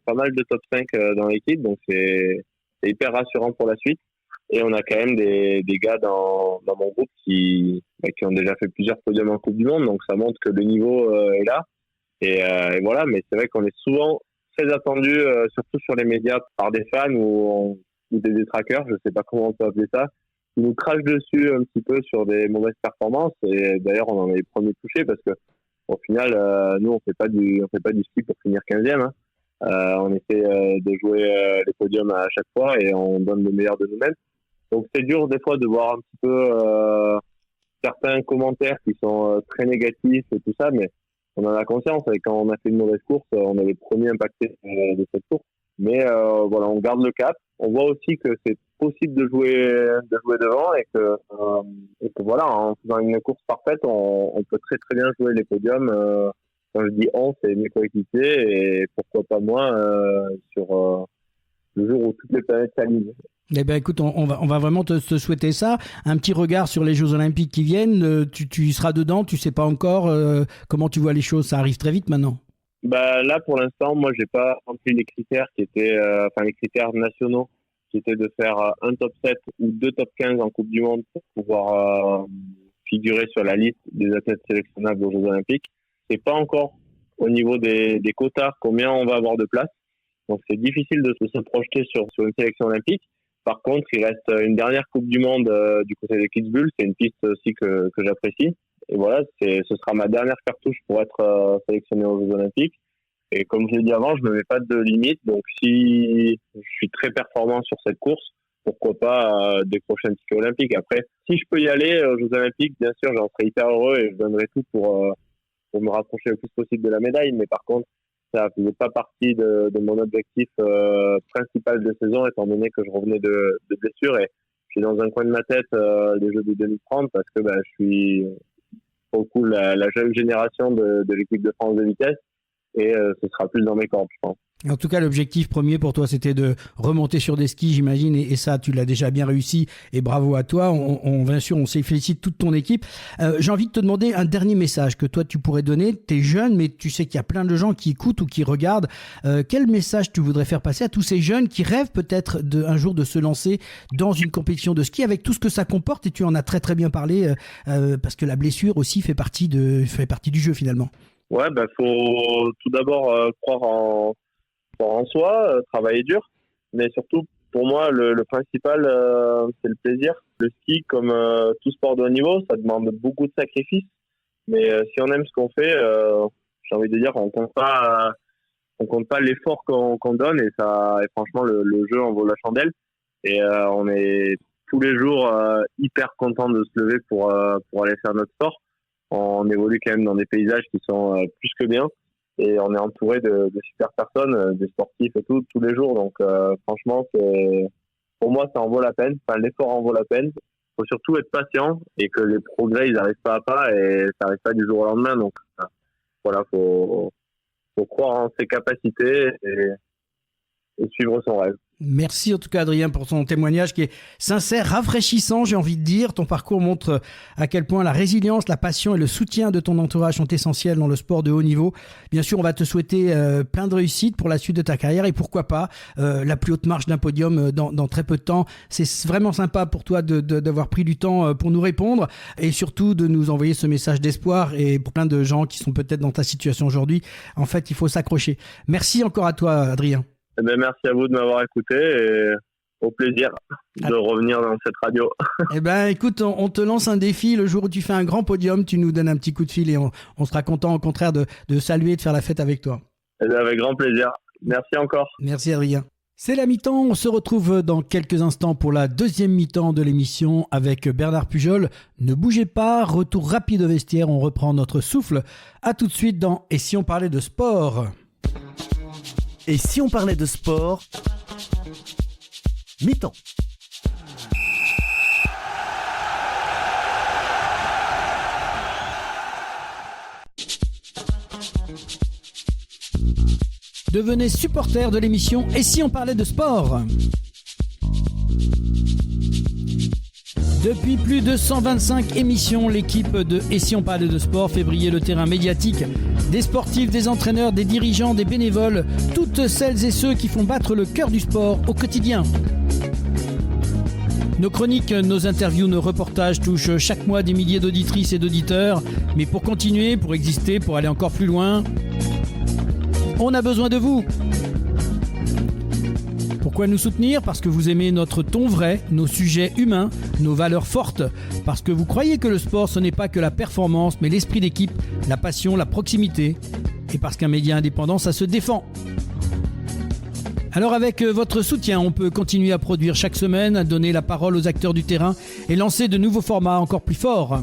pas mal de top 5 dans l'équipe. Donc, c'est hyper rassurant pour la suite. Et on a quand même des gars dans mon groupe qui ont déjà fait plusieurs podiums en Coupe du Monde, donc ça montre que le niveau est là. Et voilà, mais c'est vrai qu'on est souvent très attendu, surtout sur les médias, par des fans ou des détraqueurs, je sais pas comment on peut appeler ça, qui nous crachent dessus un petit peu sur des mauvaises performances. Et d'ailleurs, on en est les premiers touchés parce que au final, nous on fait pas du ski pour finir 15e. Hein. On essaie de jouer les podiums à chaque fois et on donne le meilleur de nous-mêmes. Donc c'est dur des fois de voir un petit peu certains commentaires qui sont très négatifs et tout ça, mais on en a conscience. Et quand on a fait une mauvaise course, on est les premiers impactés de cette course. Mais voilà, on garde le cap. On voit aussi que c'est possible de jouer devant et que voilà, en faisant une course parfaite, on peut très très bien jouer les podiums. Quand je dis on, c'est mes coéquipiers et pourquoi pas moi sur le jour où toutes les planètes s'alignent. Eh ben écoute, on va vraiment te souhaiter ça. Un petit regard sur les Jeux Olympiques qui viennent. Tu y seras dedans, tu sais pas encore comment tu vois les choses. Ça arrive très vite maintenant. Là, pour l'instant, moi, j'ai pas rempli les critères qui étaient, les critères nationaux, qui étaient de faire un top 7 ou 2 top 15 en Coupe du Monde pour pouvoir figurer sur la liste des athlètes sélectionnables aux Jeux Olympiques. C'est pas encore au niveau des quotas combien on va avoir de place. Donc, c'est difficile de se projeter sur une sélection olympique. Par contre, il reste une dernière Coupe du Monde du côté des Kitzbühel. C'est une piste aussi que j'apprécie. Et voilà, ce sera ma dernière cartouche pour être sélectionné aux Jeux Olympiques. Et comme je l'ai dit avant, je ne me mets pas de limite. Donc, si je suis très performant sur cette course, pourquoi pas décrocher un ticket olympique. Après, si je peux y aller aux Jeux Olympiques, bien sûr, j'en serai hyper heureux et je donnerai tout pour me rapprocher le plus possible de la médaille. Mais par contre, ça ne faisait pas partie de mon objectif principal de saison, étant donné que je revenais de blessure. Et je suis dans un coin de ma tête les Jeux de 2030 parce que je suis pour le coup la jeune génération de l'équipe de France de vitesse. Et ce sera plus dans mes cordes, je pense. En tout cas, l'objectif premier pour toi, c'était de remonter sur des skis, j'imagine, et ça, tu l'as déjà bien réussi, et bravo à toi. Bien sûr, on félicite toute ton équipe. J'ai envie de te demander un dernier message que toi, tu pourrais donner. Tu es jeune, mais tu sais qu'il y a plein de gens qui écoutent ou qui regardent. Quel message tu voudrais faire passer à tous ces jeunes qui rêvent peut-être un jour de se lancer dans une compétition de ski avec tout ce que ça comporte, et tu en as très très bien parlé, parce que la blessure aussi fait partie du jeu finalement. Ouais, faut tout d'abord croire en soi, travailler dur, mais surtout pour moi le principal c'est le plaisir. Le ski, comme tout sport de haut niveau, ça demande beaucoup de sacrifices, mais si on aime ce qu'on fait, j'ai envie de dire on compte pas on compte pas l'effort qu'on donne et franchement le jeu en vaut la chandelle et on est tous les jours hyper content de se lever pour aller faire notre sport. On évolue quand même dans des paysages qui sont plus que bien et on est entouré de super personnes, des sportifs et tout tous les jours. Donc franchement, pour moi, ça en vaut la peine. Enfin, l'effort en vaut la peine. Faut surtout être patient et que les progrès, ils arrivent pas à pas et ça arrive pas du jour au lendemain. Donc voilà, faut croire en ses capacités et suivre son rêve. Merci en tout cas Adrien pour ton témoignage qui est sincère, rafraîchissant, j'ai envie de dire. Ton parcours montre à quel point la résilience, la passion et le soutien de ton entourage sont essentiels dans le sport de haut niveau. Bien sûr, on va te souhaiter plein de réussite pour la suite de ta carrière et pourquoi pas la plus haute marche d'un podium dans très peu de temps. C'est vraiment sympa pour toi d'avoir pris du temps pour nous répondre et surtout de nous envoyer ce message d'espoir et pour plein de gens qui sont peut-être dans ta situation aujourd'hui. En fait, il faut s'accrocher. Merci encore à toi Adrien. Eh bien, merci à vous de m'avoir écouté et au plaisir de revenir dans cette radio. Eh ben, écoute, on te lance un défi. Le jour où tu fais un grand podium, tu nous donnes un petit coup de fil et on sera content au contraire de saluer et de faire la fête avec toi. Eh bien, avec grand plaisir. Merci encore. Merci Adrien. C'est la mi-temps, on se retrouve dans quelques instants pour la deuxième mi-temps de l'émission avec Bernard Pujol. Ne bougez pas, retour rapide au vestiaire, on reprend notre souffle. À tout de suite dans « Et si on parlait de sport ?» Et si on parlait de sport, mi-temps. Devenez supporter de l'émission Et si on parlait de sport ? Depuis plus de 125 émissions, l'équipe de Et si on parlait de sport fait briller le terrain médiatique des sportifs, des entraîneurs, des dirigeants, des bénévoles, toutes celles et ceux qui font battre le cœur du sport au quotidien. Nos chroniques, nos interviews, nos reportages touchent chaque mois des milliers d'auditrices et d'auditeurs. Mais pour continuer, pour exister, pour aller encore plus loin, on a besoin de vous. Pourquoi nous soutenir ? Parce que vous aimez notre ton vrai, nos sujets humains, nos valeurs fortes. Parce que vous croyez que le sport, ce n'est pas que la performance, mais l'esprit d'équipe, la passion, la proximité. Et parce qu'un média indépendant, ça se défend. Alors avec votre soutien, on peut continuer à produire chaque semaine, à donner la parole aux acteurs du terrain et lancer de nouveaux formats encore plus forts.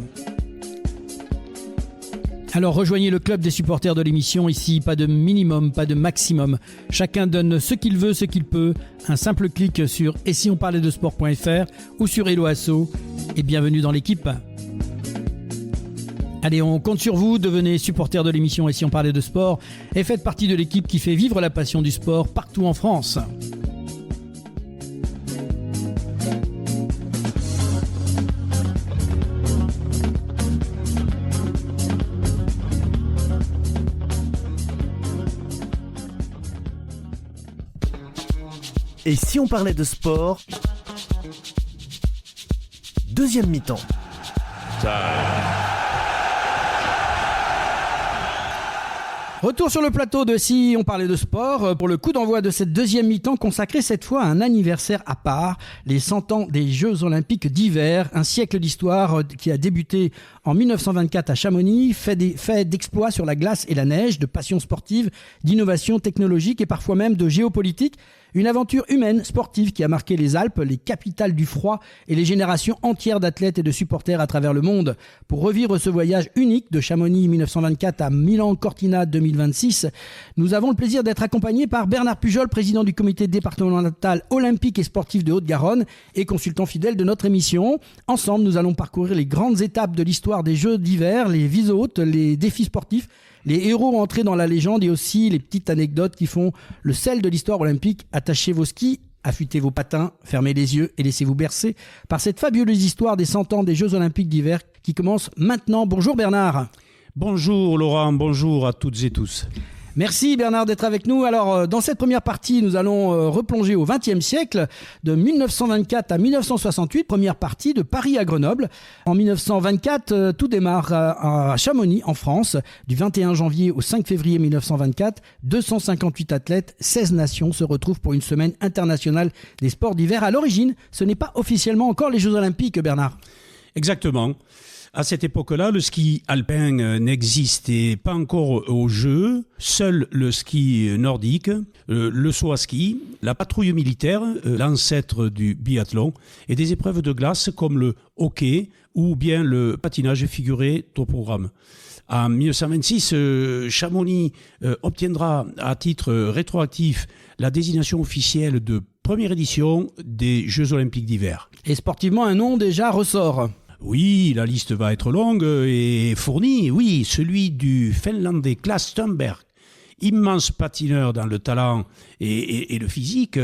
Alors rejoignez le club des supporters de l'émission. Ici, pas de minimum, pas de maximum. Chacun donne ce qu'il veut, ce qu'il peut. Un simple clic sur et si on parlait de sport.fr ou sur Hello Asso. Et bienvenue dans l'équipe. Allez, on compte sur vous. Devenez supporter de l'émission Et si on parlait de sport et faites partie de l'équipe qui fait vivre la passion du sport partout en France. Et si on parlait de sport, deuxième mi-temps. Retour sur le plateau de Si on parlait de sport pour le coup d'envoi de cette deuxième mi-temps consacrée cette fois à un anniversaire à part, les 100 ans des Jeux Olympiques d'hiver, un siècle d'histoire qui a débuté en 1924 à Chamonix, fait d'exploits sur la glace et la neige, de passion sportive, d'innovation technologique et parfois même de géopolitique. Une aventure humaine, sportive qui a marqué les Alpes, les capitales du froid et les générations entières d'athlètes et de supporters à travers le monde. Pour revivre ce voyage unique de Chamonix 1924 à Milan-Cortina 2026, nous avons le plaisir d'être accompagnés par Bernard Pujol, président du comité départemental olympique et sportif de Haute-Garonne et consultant fidèle de notre émission. Ensemble, nous allons parcourir les grandes étapes de l'histoire des Jeux d'hiver, les vies hautes, les défis sportifs, les héros entrés dans la légende et aussi les petites anecdotes qui font le sel de l'histoire olympique. Attachez vos skis, affûtez vos patins, fermez les yeux et laissez-vous bercer par cette fabuleuse histoire des 100 ans des Jeux Olympiques d'hiver qui commence maintenant. Bonjour Bernard. Bonjour Laurent, bonjour à toutes et tous. Merci Bernard d'être avec nous. Alors dans cette première partie, nous allons replonger au XXe siècle, de 1924 à 1968, première partie de Paris à Grenoble. En 1924, tout démarre à Chamonix en France, du 21 janvier au 5 février 1924. 258 athlètes, 16 nations se retrouvent pour une semaine internationale des sports d'hiver. À l'origine, ce n'est pas officiellement encore les Jeux Olympiques, Bernard. Exactement. À cette époque-là, le ski alpin n'existait pas encore au jeu. Seul le ski nordique, le saut à ski, la patrouille militaire, l'ancêtre du biathlon, et des épreuves de glace comme le hockey ou bien le patinage figuraient au programme. En 1926, Chamonix obtiendra à titre rétroactif la désignation officielle de première édition des Jeux Olympiques d'hiver. Et sportivement, un nom déjà ressort. Oui, la liste va être longue et fournie. Oui, celui du Finlandais Klas Thunberg, immense patineur dans le talent et le physique,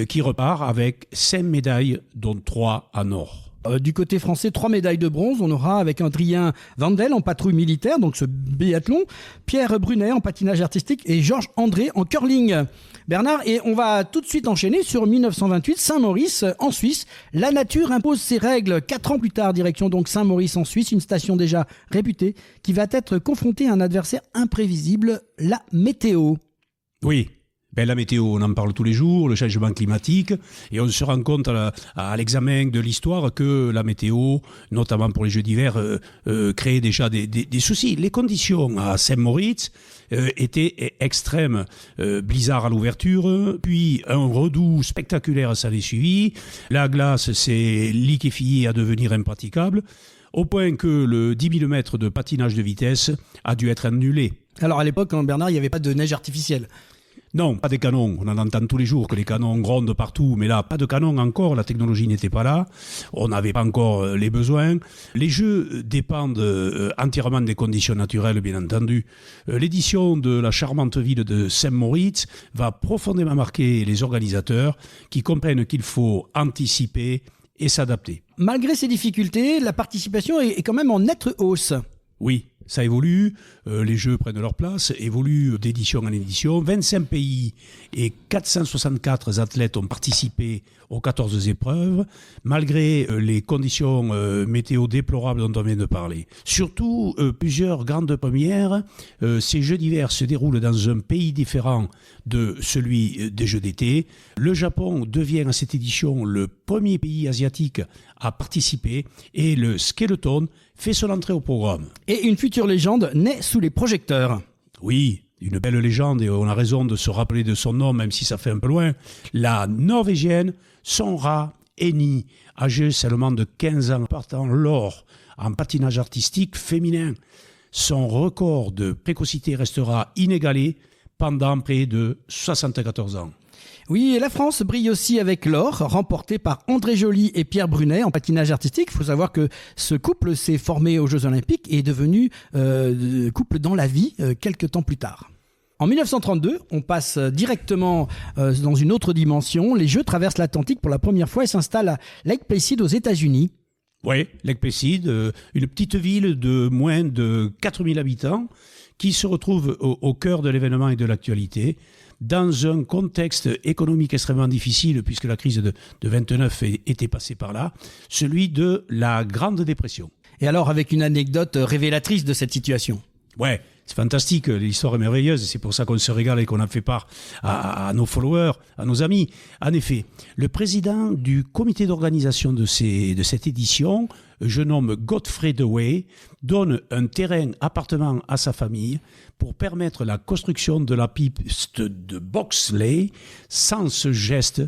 qui repart avec 5 médailles, dont 3 en or. Du côté français, 3 médailles de bronze. On aura avec Adrien Vandel en patrouille militaire, donc ce biathlon, Pierre Brunet en patinage artistique et Georges André en curling. Bernard, et on va tout de suite enchaîner sur 1928, Saint-Maurice en Suisse. La nature impose ses règles. 4 ans plus tard, direction donc Saint-Maurice en Suisse, une station déjà réputée qui va être confrontée à un adversaire imprévisible, la météo. Oui. La météo, on en parle tous les jours, le changement climatique, et on se rend compte à l'examen de l'histoire que la météo, notamment pour les Jeux d'hiver, crée déjà des soucis. Les conditions à Saint-Moritz étaient extrêmes. Blizzard à l'ouverture, puis un redout spectaculaire s'en est suivi. La glace s'est liquéfiée à devenir impraticable, au point que le 10 000 mètres de patinage de vitesse a dû être annulé. Alors à l'époque, Bernard, il n'y avait pas de neige artificielle. Non, pas des canons. On en entend tous les jours que les canons grondent partout, mais là, pas de canons encore. La technologie n'était pas là. On n'avait pas encore les besoins. Les Jeux dépendent entièrement des conditions naturelles, bien entendu. L'édition de la charmante ville de Saint-Moritz va profondément marquer les organisateurs qui comprennent qu'il faut anticiper et s'adapter. Malgré ces difficultés, la participation est quand même en nette hausse. Oui, ça évolue, les Jeux prennent leur place, évoluent d'édition en édition. 25 pays et 464 athlètes ont participé aux 14 épreuves, malgré les conditions météo déplorables dont on vient de parler. Surtout, plusieurs grandes premières. Ces Jeux d'hiver se déroulent dans un pays différent de celui des Jeux d'été. Le Japon devient à cette édition le premier pays asiatique à participer et le skeleton fait son entrée au programme. Et une future légende naît sous les projecteurs. Oui, une belle légende et on a raison de se rappeler de son nom même si ça fait un peu loin. La Norvégienne Sonra Eni, âgée seulement de 15 ans, partant l'or en patinage artistique féminin. Son record de précocité restera inégalé pendant près de 74 ans. Oui, et la France brille aussi avec l'or, remporté par André Joly et Pierre Brunet en patinage artistique. Il faut savoir que ce couple s'est formé aux Jeux Olympiques et est devenu couple dans la vie quelques temps plus tard. En 1932, on passe directement dans une autre dimension. Les Jeux traversent l'Atlantique pour la première fois et s'installent à Lake Placid aux États-Unis. Oui, Lake Placid, une petite ville de moins de 4000 habitants qui se retrouve au cœur de l'événement et de l'actualité, dans un contexte économique extrêmement difficile, puisque la crise de 29 était passée par là, celui de la Grande Dépression. Et alors, avec une anecdote révélatrice de cette situation. Ouais, c'est fantastique, l'histoire est merveilleuse, c'est pour ça qu'on se régale et qu'on en fait part à nos followers, à nos amis. En effet, le président du comité d'organisation de cette édition, je nomme Godfrey Dewey, donne un terrain appartement à sa famille pour permettre la construction de la piste de bobsleigh. Sans ce geste,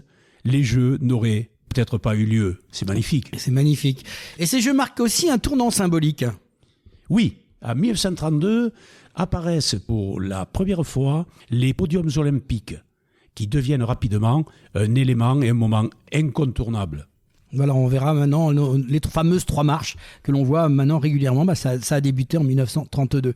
les Jeux n'auraient peut-être pas eu lieu. C'est magnifique. C'est magnifique. Et ces Jeux marquent aussi un tournant symbolique. Oui, en 1932 apparaissent pour la première fois les podiums olympiques qui deviennent rapidement un élément et un moment incontournable. Voilà, on verra maintenant les fameuses 3 marches que l'on voit maintenant régulièrement. Ça a débuté en 1932.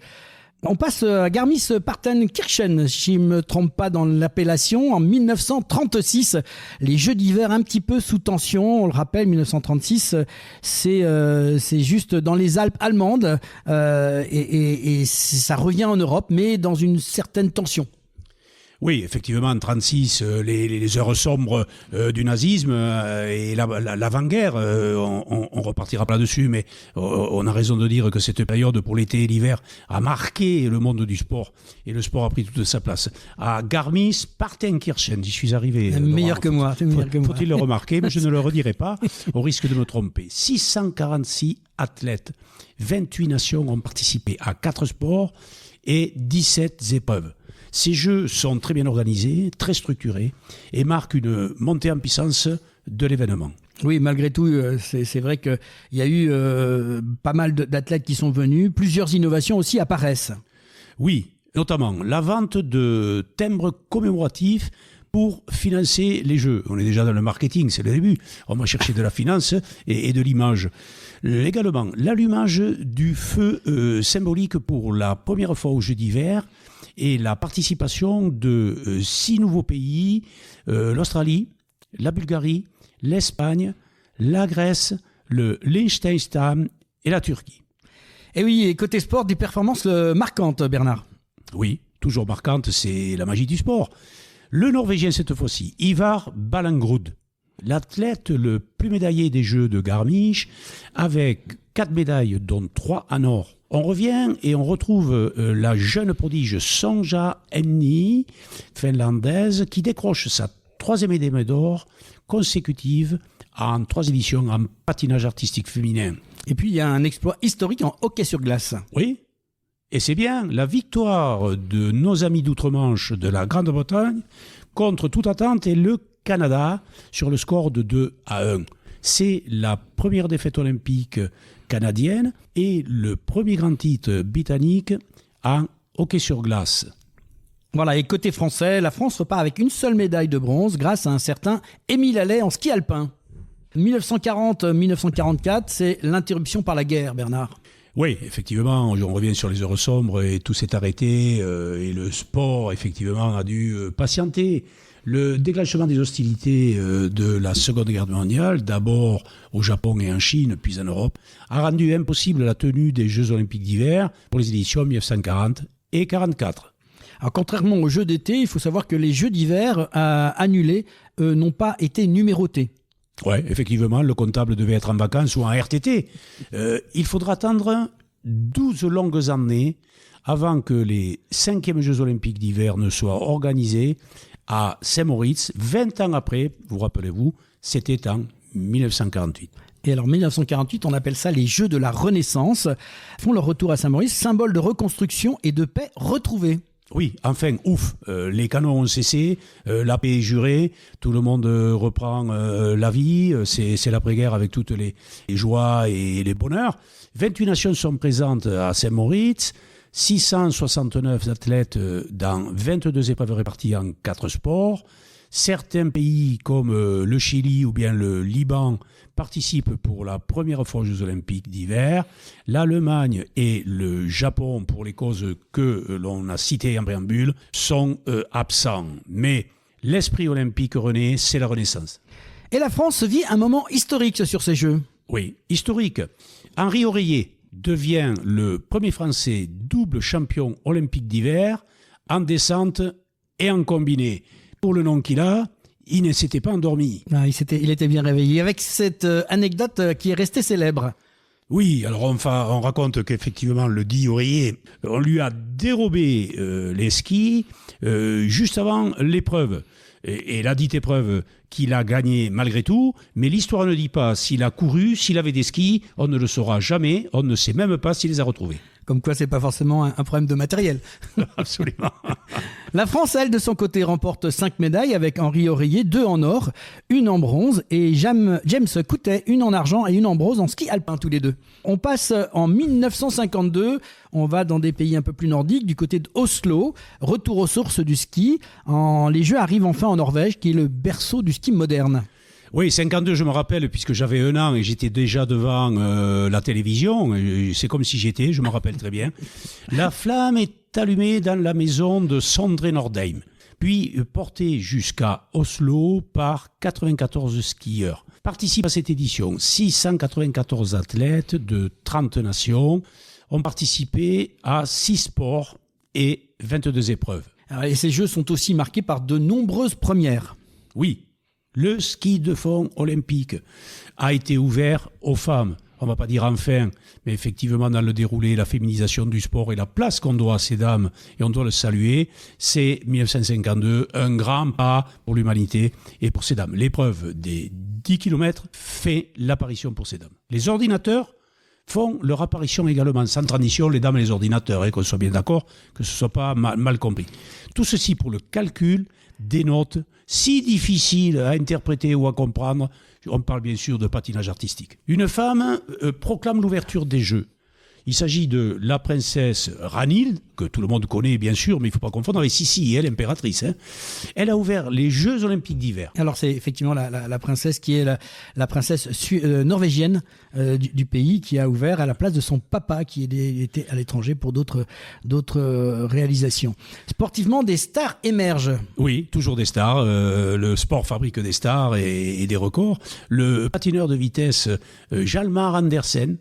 On passe à Garmisch-Partenkirchen, si je ne me trompe pas dans l'appellation, en 1936. Les Jeux d'hiver un petit peu sous tension, on le rappelle, 1936, c'est juste dans les Alpes allemandes et ça revient en Europe, mais dans une certaine tension. Oui, effectivement, en 1936, les heures sombres du nazisme et l'avant-guerre, on repartira pas là-dessus, mais on a raison de dire que cette période pour l'été et l'hiver a marqué le monde du sport et le sport a pris toute sa place. À Garmisch-Partenkirchen, j'y suis arrivé. Meilleur que moi. Faut-il le remarquer, mais je ne le redirai pas, au risque de me tromper. 646 athlètes. 28 nations ont participé à 4 sports et 17 épreuves. Ces Jeux sont très bien organisés, très structurés et marquent une montée en puissance de l'événement. Oui, malgré tout, c'est vrai qu'il y a eu pas mal d'athlètes qui sont venus. Plusieurs innovations aussi apparaissent. Oui, notamment la vente de timbres commémoratifs pour financer les Jeux. On est déjà dans le marketing, c'est le début. On va chercher de la finance et de l'image. Également, l'allumage du feu symbolique pour la première fois aux Jeux d'hiver et la participation de 6 nouveaux pays, l'Australie, la Bulgarie, l'Espagne, la Grèce, le Liechtenstein et la Turquie. Et oui, et côté sport, des performances marquantes, Bernard. Oui, toujours marquante, c'est la magie du sport. Le Norvégien cette fois-ci, Ivar Ballangrud, l'athlète le plus médaillé des Jeux de Garmisch, avec 4 médailles, dont 3 en or. On revient et on retrouve la jeune prodige Sonja Henni, finlandaise, qui décroche sa 3e médaille d'or consécutive en 3 éditions en patinage artistique féminin. Et puis, il y a un exploit historique en hockey sur glace. Oui, et c'est bien la victoire de nos amis d'outre-Manche de la Grande-Bretagne contre toute attente et le Canada sur le score de 2-1. C'est la première défaite olympique canadienne et le premier grand titre britannique en hockey sur glace. Voilà, et côté français, la France repart avec une seule médaille de bronze grâce à un certain Émile Allais en ski alpin. 1940-1944, c'est l'interruption par la guerre, Bernard. Oui, effectivement, on revient sur les heures sombres et tout s'est arrêté et le sport, effectivement, a dû patienter. Le déclenchement des hostilités de la Seconde Guerre mondiale, d'abord au Japon et en Chine, puis en Europe, a rendu impossible la tenue des Jeux olympiques d'hiver pour les éditions 1940 et 1944. Alors, contrairement aux Jeux d'été, il faut savoir que les Jeux d'hiver annulés n'ont pas été numérotés. Oui, effectivement, le comptable devait être en vacances ou en RTT. Il faudra attendre 12 longues années avant que les 5e Jeux olympiques d'hiver ne soient organisés à Saint-Moritz. 20 ans après, vous rappelez-vous, c'était en 1948. Et alors, 1948, on appelle ça les Jeux de la Renaissance. Ils font leur retour à Saint-Maurice, symbole de reconstruction et de paix retrouvée. Oui, enfin, ouf, les canons ont cessé, la paix est jurée, tout le monde reprend la vie, c'est l'après-guerre avec toutes les joies et les bonheurs. 28 nations sont présentes à Saint-Moritz, 669 athlètes dans 22 épreuves réparties en 4 sports. Certains pays comme le Chili ou bien le Liban participent pour la première fois aux Jeux olympiques d'hiver. L'Allemagne et le Japon, pour les causes que l'on a citées en préambule, sont absents. Mais l'esprit olympique renaît, c'est la Renaissance. Et la France vit un moment historique sur ces Jeux. Oui, historique. Henri Oreiller devient le premier Français double champion olympique d'hiver en descente et en combiné. Pour le nom qu'il a, il ne s'était pas endormi. Ah, il était bien réveillé. Avec cette anecdote qui est restée célèbre. Oui, alors on raconte qu'effectivement, le dit Oreiller, on lui a dérobé les skis juste avant l'épreuve. Et la dite épreuve qu'il a gagnée malgré tout, mais l'histoire ne dit pas s'il a couru, s'il avait des skis, on ne le saura jamais, on ne sait même pas s'il les a retrouvés. Comme quoi, c'est pas forcément un problème de matériel. Absolument. La France, elle, de son côté, remporte 5 médailles avec Henri Oreiller, 2 en or, 1 en bronze, et James Coutet, 1 en argent et 1 en bronze en ski alpin, tous les deux. On passe en 1952, on va dans des pays un peu plus nordiques, du côté d'Oslo, retour aux sources du ski. Les Jeux arrivent enfin en Norvège, qui est le berceau du ski moderne. Oui, 52, je me rappelle, puisque j'avais 1 an et j'étais déjà devant la télévision. C'est comme si j'étais, je me rappelle très bien. La flamme est allumée dans la maison de Sondre Nordheim, puis portée jusqu'à Oslo par 94 skieurs. Participent à cette édition 694 athlètes de 30 nations, ont participé à 6 sports et 22 épreuves. Et ces Jeux sont aussi marqués par de nombreuses premières. Oui. Le ski de fond olympique a été ouvert aux femmes. On ne va pas dire enfin, mais effectivement dans le déroulé, la féminisation du sport et la place qu'on doit à ces dames, et on doit le saluer, c'est 1952, un grand pas pour l'humanité et pour ces dames. L'épreuve des 10 km fait l'apparition pour ces dames. Les ordinateurs font leur apparition également, sans transition, les dames et les ordinateurs, qu'on soit bien d'accord, que ce ne soit pas mal compris. Tout ceci pour le calcul des notes, si difficiles à interpréter ou à comprendre. On parle bien sûr de patinage artistique. Une femme proclame l'ouverture des Jeux. Il s'agit de la princesse Ranil, que tout le monde connaît bien sûr, mais il ne faut pas confondre avec Sissi, elle, l'impératrice. Elle a ouvert les Jeux Olympiques d'hiver. Alors c'est effectivement la princesse qui est la princesse norvégienne du pays, qui a ouvert à la place de son papa qui était à l'étranger pour d'autres réalisations. Sportivement, des stars émergent. Oui, toujours des stars. Le sport fabrique des stars et des records. Le patineur de vitesse Hjalmar Andersen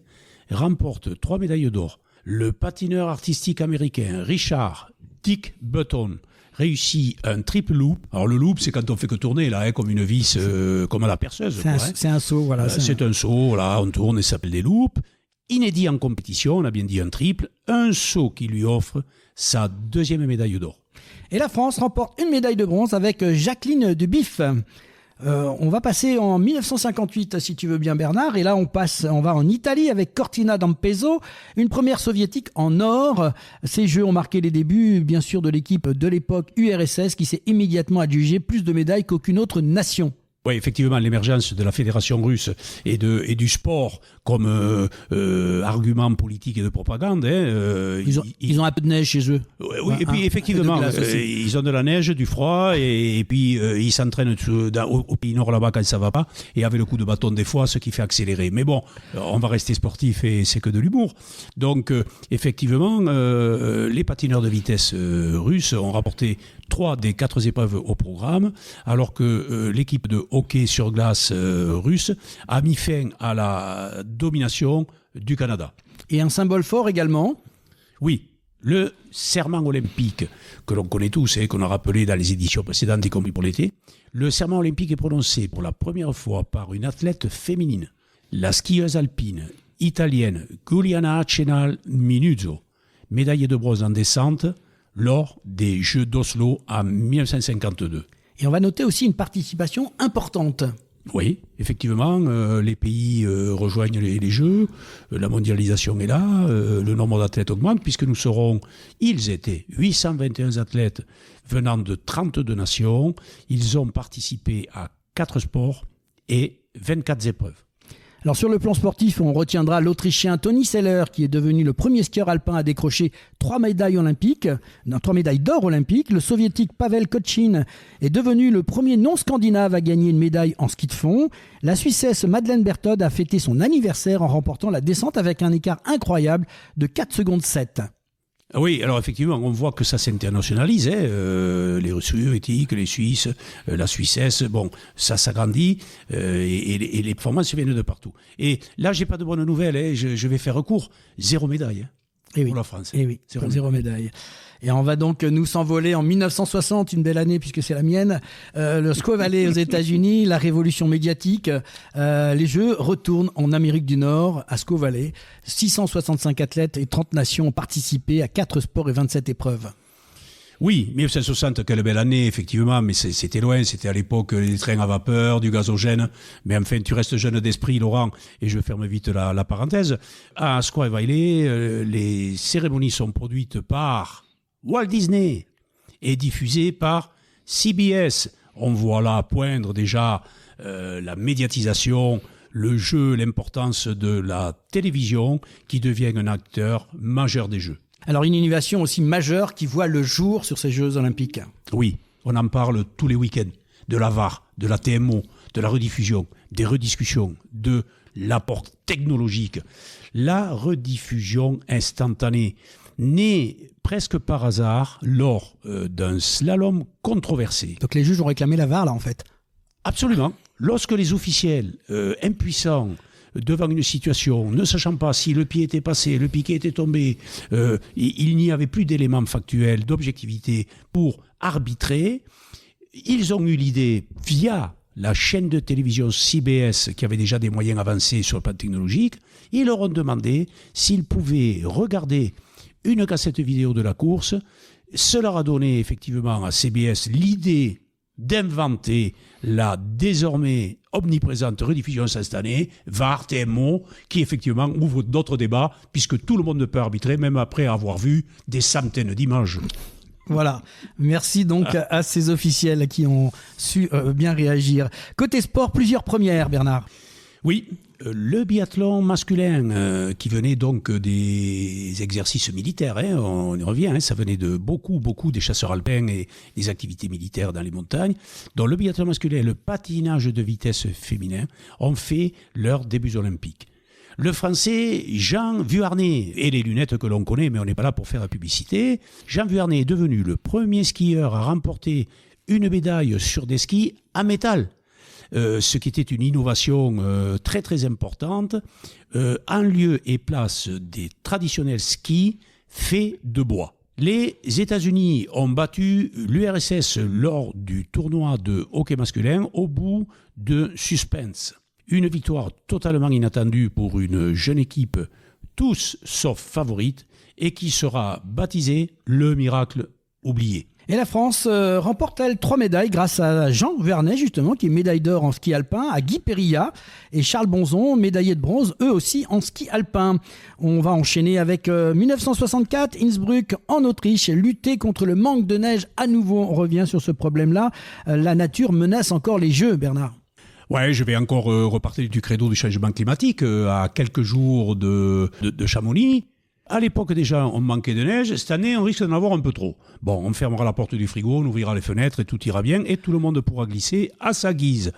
remporte 3 médailles d'or. Le patineur artistique américain Richard Dick Button réussit un triple loop. Alors le loop, c'est quand on fait que tourner, là, comme une vis, comme à la perceuse. C'est un saut, voilà. C'est un saut, là, on tourne et ça s'appelle des loops. Inédit en compétition, on a bien dit un triple, un saut qui lui offre sa 2e médaille d'or. Et la France remporte une médaille de bronze avec Jacqueline Dubiff. On va passer en 1958, si tu veux bien Bernard, et là on va en Italie avec Cortina d'Ampezzo, une première soviétique en or. Ces Jeux ont marqué les débuts, bien sûr, de l'équipe de l'époque URSS qui s'est immédiatement adjugé plus de médailles qu'aucune autre nation. Oui, effectivement, l'émergence de la Fédération russe et du sport comme argument politique et de propagande. Ils ont un peu de neige chez eux. Oui, et puis effectivement, ils ont de la neige, du froid, et puis ils s'entraînent au pays nord là-bas quand ça va pas, et avec le coup de bâton des fois, ce qui fait accélérer. Mais bon, on va rester sportif et c'est que de l'humour. Donc, effectivement, les patineurs de vitesse russes ont rapporté 3 des 4 épreuves au programme, alors que l'équipe de hockey sur glace russe a mis fin à la domination du Canada. Et un symbole fort également. Oui, le serment olympique que l'on connaît tous et qu'on a rappelé dans les éditions précédentes, y compris pour l'été. Le serment olympique est prononcé pour la première fois par une athlète féminine, la skieuse alpine italienne Giuliana Cenal Minuzzo, médaillée de bronze en descente lors des Jeux d'Oslo en 1952. Et on va noter aussi une participation importante. Oui, effectivement, les pays rejoignent les Jeux, la mondialisation est là, le nombre d'athlètes augmente, puisque ils étaient 821 athlètes venant de 32 nations, ils ont participé à 4 sports et 24 épreuves. Alors sur le plan sportif, on retiendra l'Autrichien Toni Seller qui est devenu le premier skieur alpin à décrocher 3 médailles d'or olympiques. Le soviétique Pavel Kotchin est devenu le premier non-scandinave à gagner une médaille en ski de fond. La Suissesse Madeleine Berthod a fêté son anniversaire en remportant la descente avec un écart incroyable de 4 secondes 7. Oui, alors effectivement, on voit que ça s'internationalise, les Soviétiques, les Suisses, la Suissesse, bon, ça s'agrandit et les performances viennent de partout. Et là, j'ai pas de bonnes nouvelles, je vais faire recours, 0 médaille pour la France. Et oui, 0 médaille. Et on va donc nous s'envoler en 1960, une belle année puisque c'est la mienne, le Squaw Valley aux États-Unis, la révolution médiatique. Les Jeux retournent en Amérique du Nord, à Squaw Valley. 665 athlètes et 30 nations ont participé à 4 sports et 27 épreuves. Oui, 1960, quelle belle année, effectivement, mais c'était loin, c'était à l'époque des trains à vapeur, du gazogène, mais enfin, tu restes jeune d'esprit, Laurent, et je ferme vite la parenthèse. À Squaw Valley, les cérémonies sont produites par Walt Disney et diffusées par CBS. On voit là poindre déjà la médiatisation, le jeu, l'importance de la télévision qui devient un acteur majeur des Jeux. Alors une innovation aussi majeure qui voit le jour sur ces Jeux Olympiques. Oui, on en parle tous les week-ends, de la VAR, de la TMO, de la rediffusion, des rediscussions, de l'apport technologique. La rediffusion instantanée, née presque par hasard lors d'un slalom controversé. Donc les juges ont réclamé la VAR là en fait. Absolument. Lorsque les officiels impuissants devant une situation, ne sachant pas si le pied était passé, le piquet était tombé, il n'y avait plus d'éléments factuels, d'objectivité pour arbitrer, ils ont eu l'idée, via la chaîne de télévision CBS, qui avait déjà des moyens avancés sur le plan technologique, ils leur ont demandé s'ils pouvaient regarder une cassette vidéo de la course. Cela a donné effectivement à CBS l'idée d'inventer la désormais omniprésente rediffusion instantanée, VAR, TMO, qui effectivement ouvre d'autres débats, puisque tout le monde peut arbitrer, même après avoir vu des centaines d'images. Voilà, merci donc à ces officiels qui ont su bien réagir. Côté sport, plusieurs premières, Bernard. Oui, le biathlon masculin qui venait donc des exercices militaires, on y revient, ça venait de beaucoup des chasseurs alpins et des activités militaires dans les montagnes. Donc le biathlon masculin et le patinage de vitesse féminin ont fait leurs débuts olympiques. Le Français Jean Vuarnet, et les lunettes que l'on connaît, mais on n'est pas là pour faire la publicité, Jean Vuarnet est devenu le premier skieur à remporter une médaille sur des skis en métal. Ce qui était une innovation très très importante, en lieu et place des traditionnels skis faits de bois. Les États-Unis ont battu l'URSS lors du tournoi de hockey masculin au bout de suspense. Une victoire totalement inattendue pour une jeune équipe, tous sauf favorite, et qui sera baptisée le miracle oublié. Et la France remporte-t-elle 3 médailles grâce à Jean Vuarnet, justement, qui est médaille d'or en ski alpin, à Guy Périlla et Charles Bonzon, médaillés de bronze, eux aussi en ski alpin. On va enchaîner avec 1964, Innsbruck en Autriche, lutter contre le manque de neige à nouveau. On revient sur ce problème-là. La nature menace encore les Jeux, Bernard. Ouais, je vais encore repartir du credo du changement climatique à quelques jours de Chamonix. À l'époque déjà, on manquait de neige. Cette année, on risque d'en avoir un peu trop. Bon, on fermera la porte du frigo, on ouvrira les fenêtres et tout ira bien et tout le monde pourra glisser à sa guise.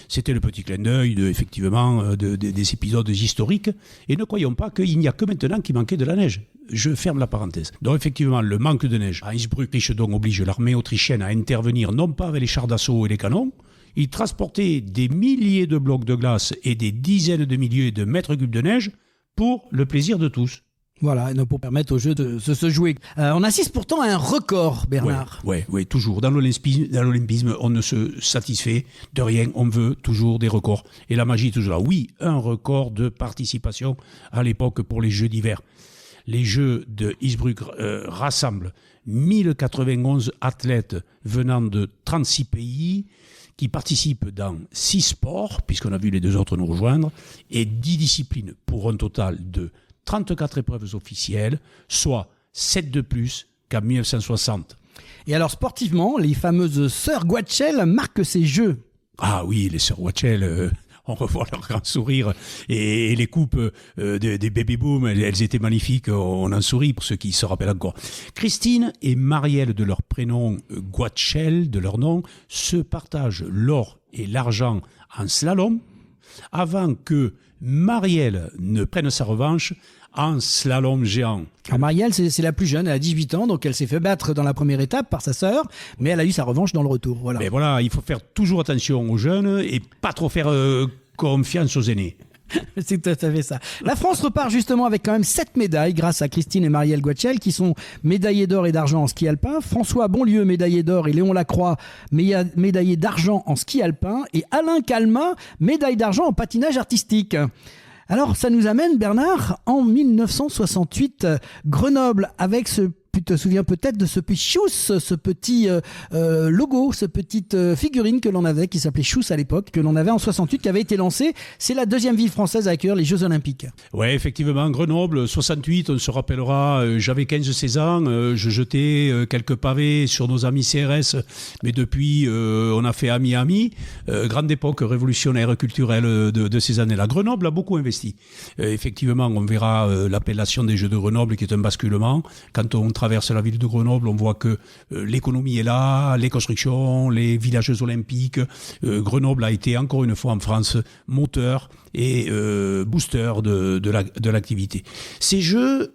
C'était le petit clin d'œil des épisodes historiques. Et ne croyons pas qu'il n'y a que maintenant qu'il manquait de la neige. Je ferme la parenthèse. Donc effectivement, le manque de neige à Innsbruck donc oblige l'armée autrichienne à intervenir non pas avec les chars d'assaut et les canons. Ils transportaient des milliers de blocs de glace et des dizaines de milliers de mètres cubes de neige pour le plaisir de tous. Voilà, pour permettre aux Jeux de se jouer. On assiste pourtant à un record, Bernard. Oui, toujours. Dans l'olympisme, on ne se satisfait de rien. On veut toujours des records. Et la magie est toujours là. Oui, un record de participation à l'époque pour les Jeux d'hiver. Les Jeux de Innsbruck rassemblent 1091 athlètes venant de 36 pays qui participent dans 6 sports, puisqu'on a vu les 2 autres nous rejoindre, et 10 disciplines pour un total de 34 épreuves officielles, soit 7 de plus qu'en 1960. Et alors sportivement, les fameuses sœurs Guatchel marquent ces Jeux. Ah oui, les sœurs Guatchel, on revoit leur grand sourire. Et les coupes des baby-boom, elles étaient magnifiques, on en sourit pour ceux qui se rappellent encore. Christine et Marielle, de leur prénom Guatchel, de leur nom, se partagent l'or et l'argent en slalom, avant que Marielle ne prenne sa revanche en slalom géant. Alors Marielle, c'est la plus jeune, elle a 18 ans, donc elle s'est fait battre dans la première étape par sa sœur, mais elle a eu sa revanche dans le retour. Voilà. Mais voilà, il faut faire toujours attention aux jeunes et pas trop faire confiance aux aînés. C'est tout à fait ça. La France repart justement avec quand même 7 médailles grâce à Christine et Marielle Guatchel qui sont médaillés d'or et d'argent en ski alpin. François Bonlieu, médaillé d'or, et Léon Lacroix, médaillé d'argent en ski alpin. Et Alain Calma, médaille d'argent en patinage artistique. Alors ça nous amène, Bernard, en 1968, Grenoble, avec tu te souviens peut-être de ce petit Chouss, ce petit logo, ce petite figurine que l'on avait, qui s'appelait Chouss à l'époque, que l'on avait en 68, qui avait été lancé. C'est la 2e ville française à accueillir les Jeux Olympiques. Ouais, effectivement, Grenoble, 68, on se rappellera, j'avais 15-16 ans, je jetais quelques pavés sur nos amis CRS, mais depuis, on a fait ami-ami. Grande époque révolutionnaire, culturelle de ces années-là. Grenoble a beaucoup investi. Effectivement, on verra l'appellation des Jeux de Grenoble, qui est un basculement. Quand on traverse la ville de Grenoble, on voit que l'économie est là, les constructions, les villages olympiques. Grenoble a été encore une fois en France moteur et booster de l'activité. Ces jeux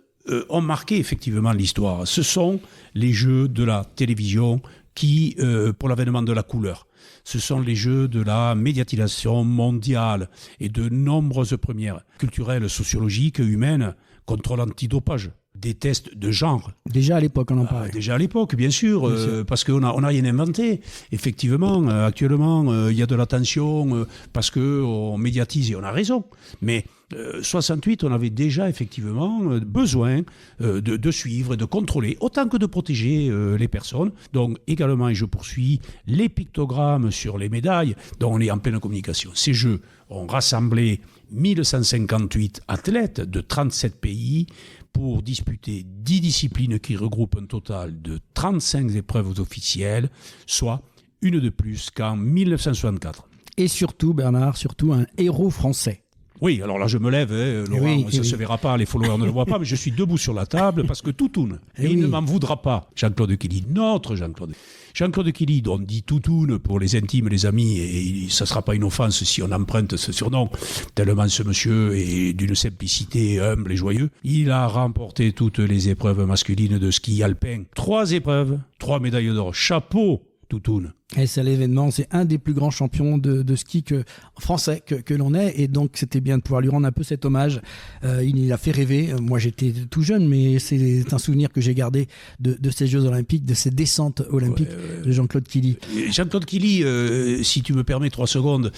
ont marqué effectivement l'histoire. Ce sont les jeux de la télévision qui, pour l'avènement de la couleur, ce sont les jeux de la médiatisation mondiale et de nombreuses premières culturelles, sociologiques, humaines contre l'antidopage. des tests de genre. Déjà à l'époque, on en parlait. Déjà à l'époque, bien sûr, parce qu'on n'a rien inventé. Effectivement, actuellement, il y a de l'attention parce qu'on médiatise et on a raison. Mais 68, on avait déjà effectivement besoin de suivre et de contrôler, autant que de protéger les personnes. Donc également, et je poursuis, les pictogrammes sur les médailles, dont on est en pleine communication. Ces Jeux ont rassemblé 1158 athlètes de 37 pays pour disputer 10 disciplines qui regroupent un total de 35 épreuves officielles, soit une de plus qu'en 1964. Et surtout, Bernard, un héros français. Oui, alors là je me lève, Laurent, ça ne se verra pas, les followers ne le voient pas, mais je suis debout sur la table parce que Toutoun, il ne m'en voudra pas. Jean-Claude Killy, notre Jean-Claude. Jean-Claude Killy, on dit Toutoun pour les intimes, les amis, et ça ne sera pas une offense si on emprunte ce surnom, tellement ce monsieur est d'une simplicité humble et joyeux. Il a remporté toutes les épreuves masculines de ski alpin. 3 épreuves, 3 médailles d'or. Chapeau, Toutoun. Et c'est l'événement, c'est un des plus grands champions de ski français que l'on ait, et donc c'était bien de pouvoir lui rendre un peu cet hommage. Il a fait rêver. Moi j'étais tout jeune, mais c'est un souvenir que j'ai gardé de ces Jeux Olympiques, de ces descentes olympiques de Jean-Claude Killy. Jean-Claude Killy, si tu me permets 3 secondes,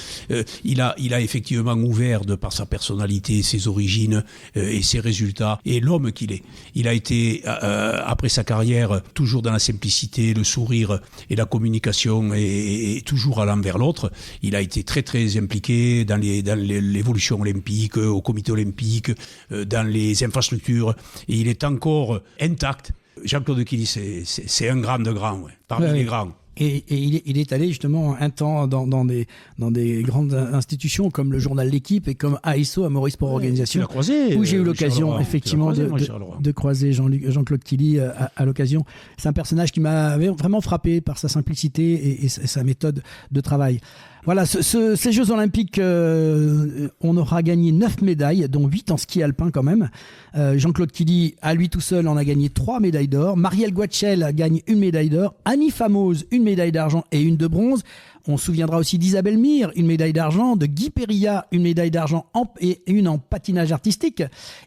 il a effectivement ouvert, de par sa personnalité, ses origines et ses résultats, et l'homme qu'il est. Il a été, après sa carrière, toujours dans la simplicité, le sourire et la communication, et toujours allant vers l'autre. Il a été très très impliqué dans l'évolution olympique, au comité olympique, dans les infrastructures, et il est encore intact. Jean-Claude Killy, c'est un grand de grands, parmi les grands. Et il est allé justement un temps dans des grandes institutions comme le journal L'Équipe et comme ASO, Amaury Sport Organisation, où j'ai eu l'occasion effectivement de croiser Jean-Claude Killy à l'occasion. C'est un personnage qui m'avait vraiment frappé par sa simplicité et sa méthode de travail. Voilà, ces Jeux Olympiques, on aura gagné 9 médailles, dont 8 en ski alpin quand même. Jean-Claude Killy, à lui tout seul, en a gagné 3 médailles d'or. Marielle Guachel gagne 1 médaille d'or. Annie Famoz, 1 médaille d'argent et 1 de bronze. On se souviendra aussi d'Isabelle Mire, 1 médaille d'argent. De Guy Perilla, 1 médaille d'argent et 1 en patinage artistique.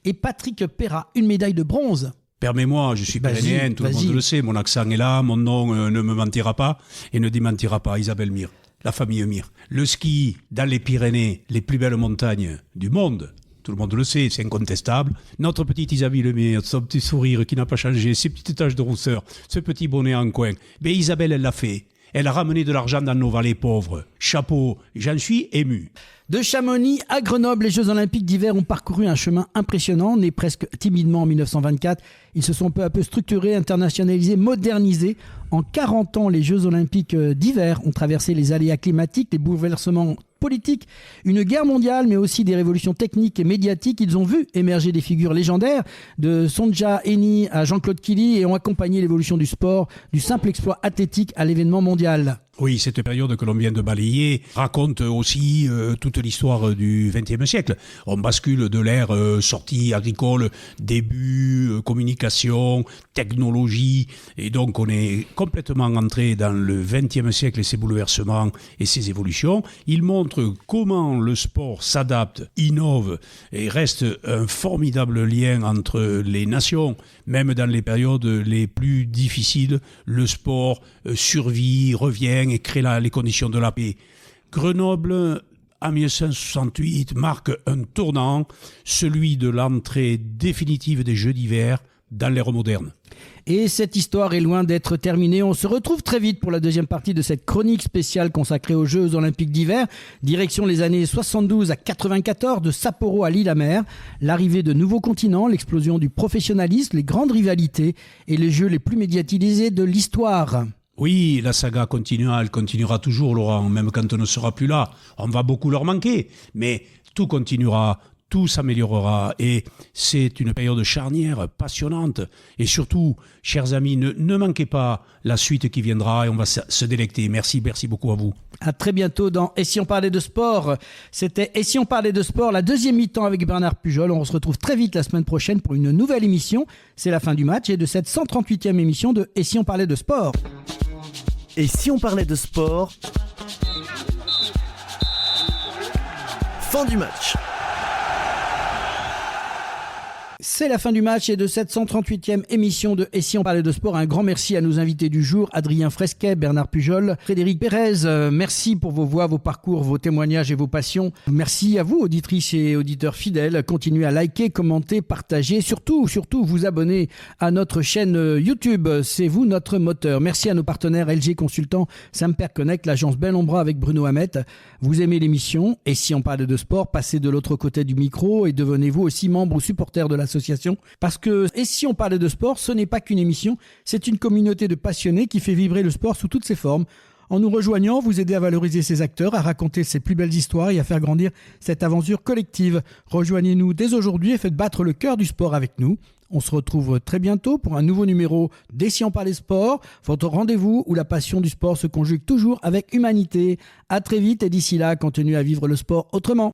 Et Patrick Perra, 1 médaille de bronze. Permets-moi, je suis pyrénéen, tout le monde le sait, mon accent est là, mon nom ne me mentira pas et ne démentira pas. Isabelle Mire. La famille Mire. Le ski dans les Pyrénées, les plus belles montagnes du monde, tout le monde le sait, c'est incontestable. Notre petite Isabelle Mire, son petit sourire qui n'a pas changé, ses petites taches de rousseur, ce petit bonnet en coin. Mais Isabelle, elle l'a fait. Elle a ramené de l'argent dans nos vallées pauvres. Chapeau, j'en suis ému. De Chamonix à Grenoble, les Jeux Olympiques d'hiver ont parcouru un chemin impressionnant. Nés presque timidement en 1924, ils se sont peu à peu structurés, internationalisés, modernisés. En 40 ans, les Jeux Olympiques d'hiver ont traversé les aléas climatiques, les bouleversements politiques, une guerre mondiale, mais aussi des révolutions techniques et médiatiques. Ils ont vu émerger des figures légendaires, de Sonja Henie à Jean-Claude Killy, et ont accompagné l'évolution du sport, du simple exploit athlétique à l'événement mondial. Oui, cette période que l'on vient de balayer raconte aussi toute l'histoire du XXe siècle. On bascule de l'ère sortie agricole, début, communication, technologie, et donc on est complètement entré dans le XXe siècle et ses bouleversements et ses évolutions. Il montre comment le sport s'adapte, innove et reste un formidable lien entre les nations. Même dans les périodes les plus difficiles, le sport survit, revient et crée les conditions de la paix. Grenoble, en 1968, marque un tournant, celui de l'entrée définitive des Jeux d'hiver dans l'ère moderne. Et cette histoire est loin d'être terminée. On se retrouve très vite pour la deuxième partie de cette chronique spéciale consacrée aux Jeux Olympiques d'hiver. Direction les années 72 à 94, de Sapporo à l'île-à-mer. L'arrivée de nouveaux continents, l'explosion du professionnalisme, les grandes rivalités et les Jeux les plus médiatisés de l'histoire. Oui, la saga continua, elle continuera toujours, Laurent, même quand on ne sera plus là. On va beaucoup leur manquer, mais tout continuera, tout s'améliorera, et c'est une période charnière, passionnante, et surtout, chers amis, ne manquez pas la suite qui viendra, et on va se délecter. Merci beaucoup à vous. À très bientôt dans Et si on parlait de sport. C'était Et si on parlait de sport, la deuxième mi-temps avec Bernard Pujol. On se retrouve très vite la semaine prochaine pour une nouvelle émission. C'est la fin du match et de cette 138e émission de Et si on parlait de sport. Et si on parlait de sport? Fin du match. C'est la fin du match et de cette 138e émission de Et si on parlait de sport. Un grand merci à nos invités du jour, Adrien Fresquet, Bernard Pujol, Frédéric Pérez. Merci pour vos voix, vos parcours, vos témoignages et vos passions. Merci à vous, auditrices et auditeurs fidèles. Continuez à liker, commenter, partager. Surtout, vous abonner à notre chaîne YouTube. C'est vous notre moteur. Merci à nos partenaires LG Consultants, Samper Connect, l'agence Bellombra avec Bruno Hamet. Vous aimez l'émission Et si on parlait de sport, passez de l'autre côté du micro et devenez-vous aussi membre ou supporter de l'association. Parce que Et si on parlait de sport, ce n'est pas qu'une émission, c'est une communauté de passionnés qui fait vibrer le sport sous toutes ses formes. En nous rejoignant, vous aidez à valoriser ses acteurs, à raconter ses plus belles histoires et à faire grandir cette aventure collective. Rejoignez-nous dès aujourd'hui et faites battre le cœur du sport avec nous. On se retrouve très bientôt pour un nouveau numéro d'Et si on parlait sport, votre rendez-vous où la passion du sport se conjugue toujours avec humanité. À très vite et d'ici là, continuez à vivre le sport autrement.